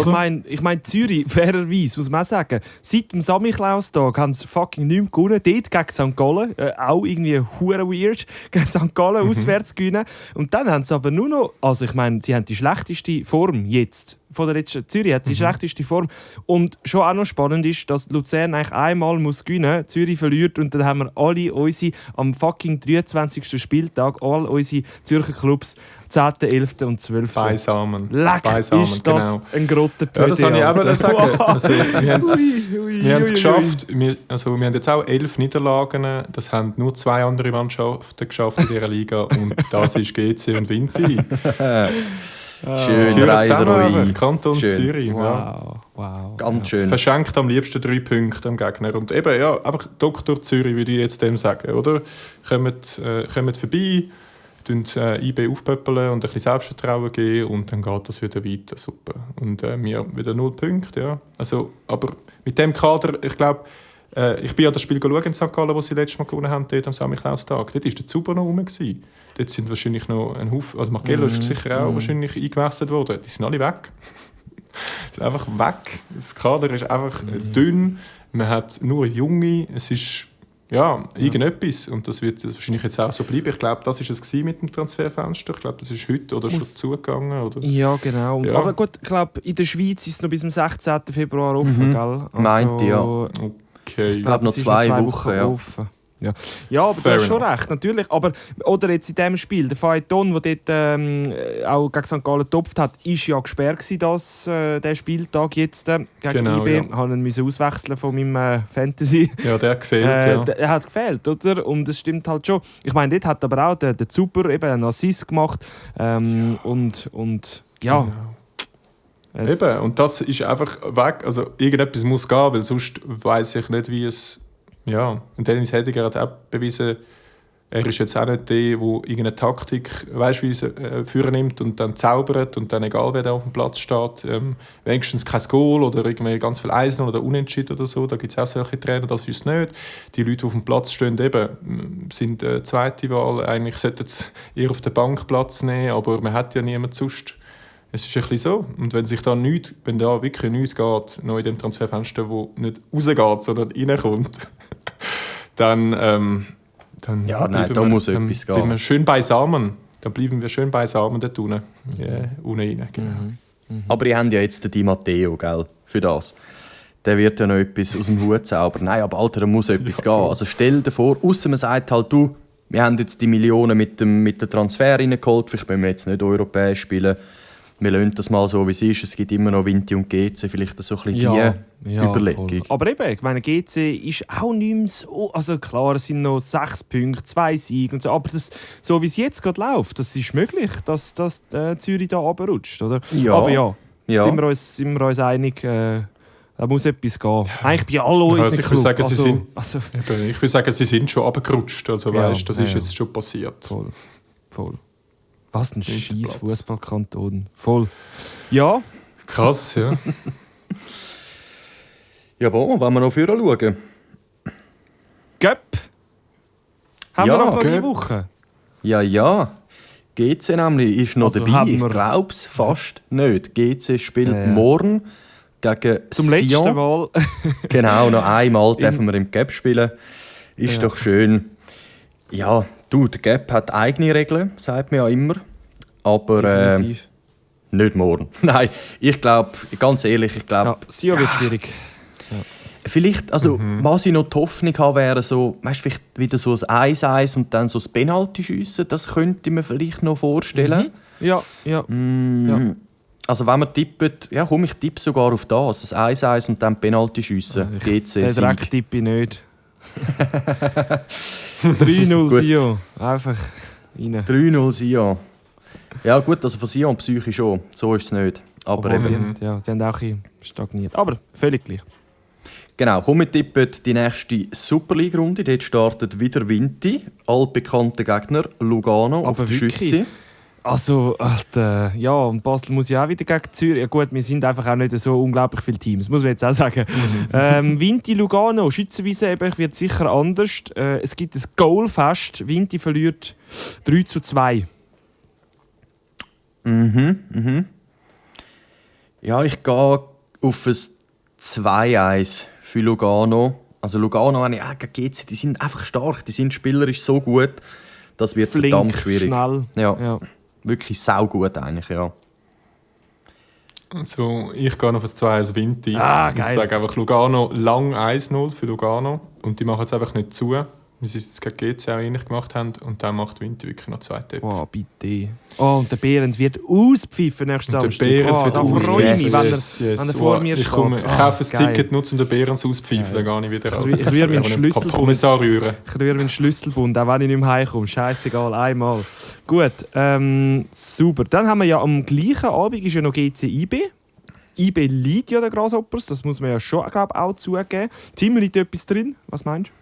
ich meine Zürich, fairerweise, muss man auch sagen, seit dem Samichlaus-Tag haben sie fucking nichts gewonnen. Dort gegen St. Gallen, auch irgendwie hure weird, gegen St. Gallen auswärts gewinnen. Und dann haben sie aber nur noch, also ich meine, sie haben die schlechteste Form jetzt. Von der letzten Zürich hat die schlechteste Form. Und schon auch noch spannend ist, dass Luzern eigentlich einmal gewinnen muss, Zürich verliert und dann haben wir alle unsere am fucking 23. Spieltag, all unsere Zürcher Clubs 10., 11. und 12. Beisammen. Ist das ein Grottenpödel. Ja, das wollte ich auch sagen. Also, wir haben es geschafft. Wir haben jetzt auch 11 Niederlagen. Das haben nur 2 andere Mannschaften geschafft in dieser Liga. Und das ist GC und Vinti. Schön, Reiterei. Kanton schön. Zürich. Wow. Ganz schön. Verschenkt am liebsten 3 Punkte am Gegner. Und eben, ja, einfach Dr. Zürich würde ich jetzt dem sagen, oder? Kommt vorbei, IB aufpöppeln und ein bisschen Selbstvertrauen geben und dann geht das wieder weiter. Super. Und wir wieder 0 Punkte, ja. Also, aber mit dem Kader, ich glaube, ich bin ja das Spiel schauen in St. Gallen, das sie letztes Mal gewonnen haben, dort am Samichlaustag. Dort war der Zuber noch rum. Dort sind wahrscheinlich noch ein Haufen, also Margello ist sicher auch wahrscheinlich eingewechselt worden. Die sind alle weg. Die sind einfach weg. Das Kader ist einfach dünn. Man hat nur Junge. Es ist irgendetwas. Und das wird wahrscheinlich jetzt auch so bleiben. Ich glaube, das war es mit dem Transferfenster. Ich glaube, das ist heute oder schon zugegangen. Oder? Ja, genau. Ja. Aber gut, ich glaube, in der Schweiz ist es noch bis zum 16. Februar offen, gell? Also, meint ja. Okay. Ich glaube, noch 2 Wochen offen. Ja, aber du hast schon recht, natürlich. Aber, oder jetzt in diesem Spiel, der Phaeton, der dort auch gegen St. Gallen getopft hat, war ja gesperrt gewesen, der Spieltag jetzt gegen IB. Ich musste ihn auswechseln von meinem Fantasy. Ja, der hat gefehlt, Er hat gefehlt, oder? Und es stimmt halt schon. Ich meine, dort hat aber auch der Zuber eben einen Assist gemacht. Und ja... Genau. Eben, und das ist einfach weg. Also irgendetwas muss gehen, weil sonst weiss ich nicht, wie es... Ja, und Dennis Hediger hat auch bewiesen, er ist jetzt auch nicht der, der irgendeine Taktik, weißt wie führen nimmt und dann zaubert und dann, egal wer da auf dem Platz steht, wenigstens kein Goal oder irgendwie ganz viel 1-0 oder Unentschieden oder so. Da gibt es auch solche Trainer, das ist es nicht. Die Leute, die auf dem Platz stehen, eben, sind zweite Wahl. Eigentlich sollten sie eher auf der Bank Platz nehmen, aber man hat ja niemanden sonst. Es ist ein bisschen so. Und wenn da wirklich nichts geht, noch in dem Transferfenster, wo nicht rausgeht, sondern reinkommt, dann ja, nein, da muss etwas gehen. Wir schön beisammen. Dann bleiben wir schön beisammen dort unten. Unten rein, genau. Aber ihr habt ja jetzt den Di Matteo, gell, für das. Der wird ja noch etwas aus dem Hut zaubern. Nein, aber Alter, da muss etwas gehen. Also stell dir vor, ausser man sagt halt, du, wir haben jetzt die Millionen mit dem Transfer reingeholt, vielleicht wollen wir jetzt nicht europäisch spielen. Wir lassen das mal so, wie es ist. Es gibt immer noch Vinti und GC, vielleicht so ein bisschen die Überlegung. Voll. Aber eben, ich meine, GC ist auch nicht mehr so... Also klar, es sind noch 6 Punkte, 2 Siege und so, aber das, so wie es jetzt gerade läuft, das ist möglich, dass Zürich da runterrutscht, oder? Ja. Aber ja. Sind wir uns einig, da muss etwas gehen. Eigentlich bei allen unseren Ich würde Club. sagen, sie sind schon runtergerutscht. Also Ja, weißt, das ist jetzt schon passiert. Voll. Was ein scheiß Fußballkanton. Voll. Ja. Krass, ja. Ja, bon, wollen wir noch vorher schauen? Göpp. Haben wir noch Göpp. die Woche? Ja. GC nämlich ist noch Also dabei. haben Ich wir- glaube es fast nicht. GC spielt morgen gegen Zum Sion. letzten Mal. Genau, noch einmal dürfen wir im Gap spielen. Ist doch schön. Ja, du, der Gap hat eigene Regeln, sagt man ja immer. Aber Definitiv. nicht morgen. Nein, ich glaube, ganz ehrlich, Ja, Sion wird schwierig. vielleicht, also was ich noch die Hoffnung habe, wäre so, weißt, vielleicht wieder so ein 1-1 und dann so das Penalty-Schiessen. Das könnte ich mir vielleicht noch vorstellen. Ja. Ja. Also wenn wir tippen, ja komm, ich tippe sogar auf das 1-1 und dann Penalty-Schiessen. Den GC-Sieg. Dreck tippe ich nicht. 3-0 Gut. Sion. Einfach rein. 3-0 Sion. Ja gut, also von Sion Psyche schon, so ist es nicht. Aber Obwohl, eben, die haben auch ein bisschen stagniert. Aber völlig gleich. genau, komm, wir tippen die nächste Super League-Runde. Dort startet wieder Vinti, altbekannter Gegner, Lugano auf Aber der wirklich? Schütze. Also, Alter, ja, und Basel muss ja auch wieder gegen Zürich. Ja gut, wir sind einfach auch nicht so unglaublich viele Teams, muss man jetzt auch sagen. Vinti, Lugano, Schützenwiese eben, wird sicher anders. Es gibt ein Goalfest. Vinti verliert 3-2. Ja, ich gehe auf ein 2-1 für Lugano. Also Lugano, wenn ich gegen GC, die sind einfach stark, die sind spielerisch so gut, das wird Flink, verdammt schwierig. schnell. Ja. Wirklich saugut eigentlich, ja. Also, ich gehe noch auf 2-1 Vinti. Ah, Ich geil. sage einfach Lugano lang 1-0 für Lugano. Und die machen es einfach nicht zu, wie sie es jetzt gegen GC auch ähnlich gemacht haben. Und dann macht Vinti wirklich noch 2 Töpfe. Oh, bitte. Oh, und der Behrens wird auspfiffen nächsten Und der Samstag. Behrens wird da freue ich mich, wenn er vor mir ich steht. ich kaufe das geil. Ticket nur, um den Behrens auspfeifen, dann gehe ich wieder an. Ich rühre meinen Schlüsselbund. Kommissar rühren. Ich rühre meinen Schlüsselbund, auch wenn ich nicht mehr heimkomme. Scheißegal, einmal. Gut, super. Dann haben wir ja am gleichen Abend ist ja noch GC IB. IB liegt ja der Grasshoppers, das muss man ja schon, glaube auch zugeben. Tim, liegt etwas drin? Was meinst du?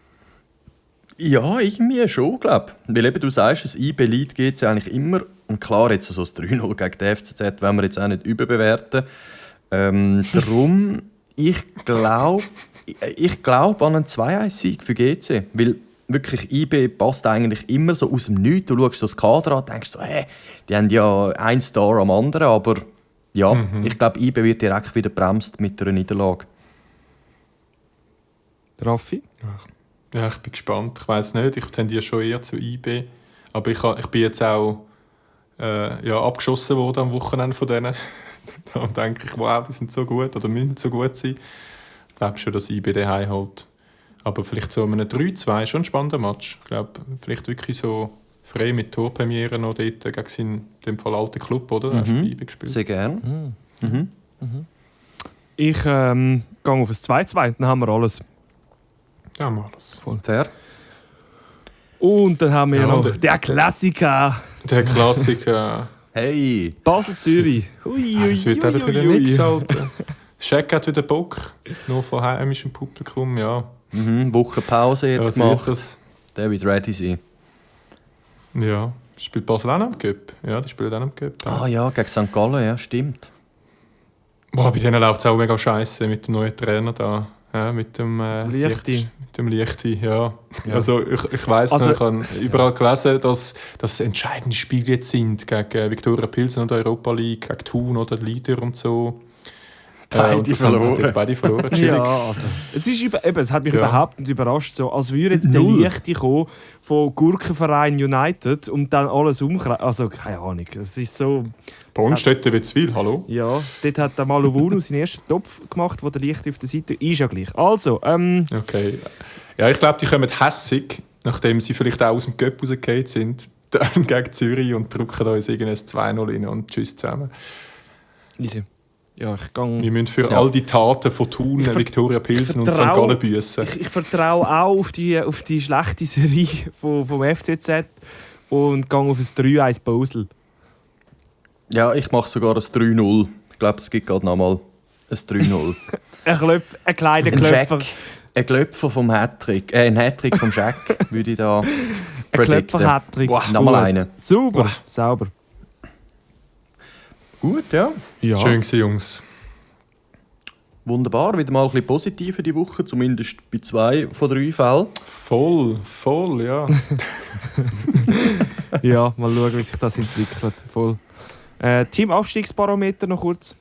Ja, irgendwie schon, glaube ich. Weil eben du sagst, das IB-Lied geht es eigentlich immer. Und klar, jetzt so das 3-0 gegen die FCZ wollen wir jetzt auch nicht überbewerten. Darum, ich glaube an einen 2-1-Sieg für GC. Weil wirklich IB passt eigentlich immer so aus dem Nichts. Du schaust so das Kader an, denkst so, die haben ja ein Star am anderen. Aber ja, ich glaube, IB wird direkt wieder bremst mit einer Niederlage. Raffi? Ja, ich bin gespannt. Ich weiss nicht, ich tendiere schon eher zu IB. Aber ich bin jetzt auch abgeschossen worden am Wochenende von denen. Da denke ich, wow, die sind so gut oder müssen so gut sein. Ich glaube schon, dass IB den heimholt. Aber vielleicht so einem 3-2, schon ein spannender Match. Ich glaube, vielleicht wirklich so frei mit Torpremiere noch dort gegen seinen, in dem Fall alten Club, oder? Da hast du bei IB gespielt. Sehr gerne. Ich gehe auf ein 2-2, dann haben wir alles. Ja, mal das. Fair. Und dann haben wir Ja, noch und- der Klassiker. Der Klassiker Hey! Basel-Zürich. Das wird einfach wieder nichts, Alter. Scheck hat wieder Bock. Nur von heimischem Publikum, ja. Wochenpause jetzt Was gemacht. wird das? Der wird ready sein. Ja. Spielt Basel auch noch im Cup? Ja, die spielen auch noch im Cup. Ah ja, gegen St. Gallen, ja, stimmt. Boah, bei denen läuft es auch mega scheiße mit dem neuen Trainer da. Ja, mit dem Lichti. Mit dem Lichti, ja. Ja. Also ich weiss Also, noch, ich habe überall gelesen, dass das entscheidende Spiele jetzt sind gegen Viktoria Pilsen oder Europa League, gegen Thun oder Leader und so. Beide und das verloren. haben jetzt beide verloren. Chillig. Ja, also. Es hat mich Ja. überhaupt nicht überrascht, so, als würde jetzt der Null. Lichti kommen von Gurkenverein United und dann alles umkrempeln. Also, keine Ahnung. Es ist so. Brunstetten wird viel, hallo? Ja, dort hat der Malovunu seinen ersten Topf gemacht, wo der Lichti auf der Seite ist. Ja gleich. Also, Okay. Ja, ich glaube, die kommen hässig, nachdem sie vielleicht auch aus dem Cup rausgefallen sind, dann gegen Zürich und drücken uns irgendein 2-0 rein und tschüss zusammen. easy. Ja, ich gehe. Wir müssen für Ja. all die Taten von Thun, Ich ver- Viktoria Pilsen und St. vertraue- Gallen büssen. Ich vertraue auch auf die schlechte Serie vom FCZ und gehe auf ein 3-1 Basel. Ja, ich mache sogar ein 3-0. Ich glaube, es gibt gerade nochmal ein 3-0. Ein kleiner Ein Klöpfer. Jack, ein Klöpfer vom Hattrick. Ein Hattrick vom Jack würde ich da Ein predikten. Klöpfer-Hattrick. Nochmal einen. Sauber, sauber. Gut, ja. Ja. Schön gewesen, Jungs. Wunderbar. Wieder mal ein bisschen positiver die Woche, zumindest bei 2 von 3 Fällen. Voll, ja. Ja, mal schauen, wie sich das entwickelt. Voll. Team-Aufstiegsbarometer noch kurz.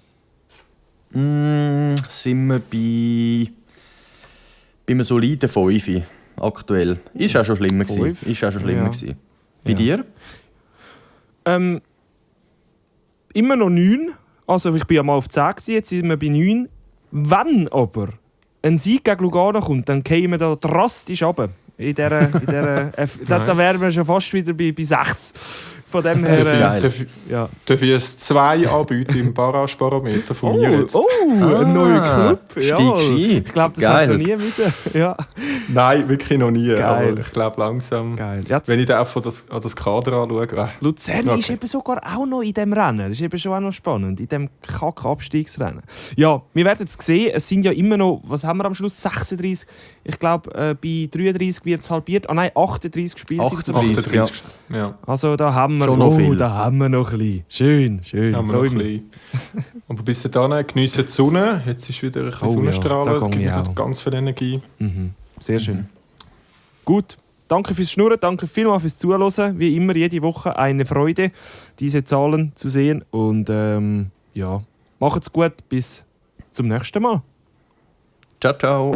Sind wir bei einem soliden 5 aktuell. Ist auch schon schlimmer gewesen. 5? Ist auch schon schlimmer Ja. gewesen. Bei Ja. dir? Immer noch 9. Also ich bin ja mal auf 10 gewesen, jetzt sind wir bei 9. Wenn aber ein Sieg gegen Lugano kommt, dann gehen wir da drastisch runter. Da wären wir schon fast wieder bei 6. Von dem her... geil. ja. Darf ich ein 2 anbieten im Barrage-Barometer von mir jetzt? Ein neuer Club. Steigst ein. Ich glaube, das Geil. hast du noch nie müssen. Ja. Nein, wirklich noch nie. Geil. Aber ich glaube langsam, Geil. Jetzt, wenn ich dann einfach an das Kader anschaue, Luzern Okay. ist eben sogar auch noch in diesem Rennen. Das ist eben schon auch noch spannend, in diesem Kack-Abstiegsrennen. Ja, wir werden es sehen. Es sind ja immer noch, was haben wir am Schluss? 36. Ich glaube, bei 33 wird es halbiert. Ah nein, 38 Spiele sind es am Schluss. 38. Ja. Also da haben wir Schon noch viel. Da haben wir noch ein bisschen. Schön. Haben wir noch Freu ein mich. bisschen. Aber bis dahin geniessen die Sonne. Jetzt ist wieder ein bisschen Oh ja, da Sonnenstrahlen. gang Gibt ich mir auch. ganz viel Energie. Mhm. Sehr schön. Gut. Danke fürs Schnurren, danke vielmals fürs Zuhören. Wie immer, jede Woche eine Freude, diese Zahlen zu sehen. Und ja, macht's gut, bis zum nächsten Mal. Ciao, ciao.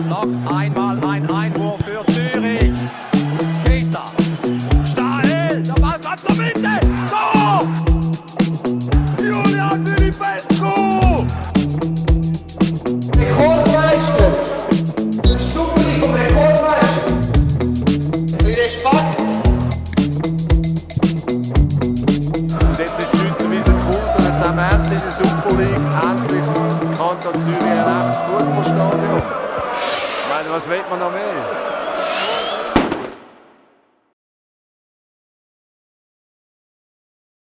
Noch einmal ein Einwurf für Zürich. Keita. Stahel. Der Ball kommt zur Mitte. Tor! Julian Filipescu. Rekordmeister. Stupri vom Rekordmeister. Für den Spack. Und jetzt ist die Schweizer Wiese geholt und jetzt haben wir endlich in der Super League endlich Kanton Zürich ein echtes Fußballstadion. Ich meine, was will man noch mehr?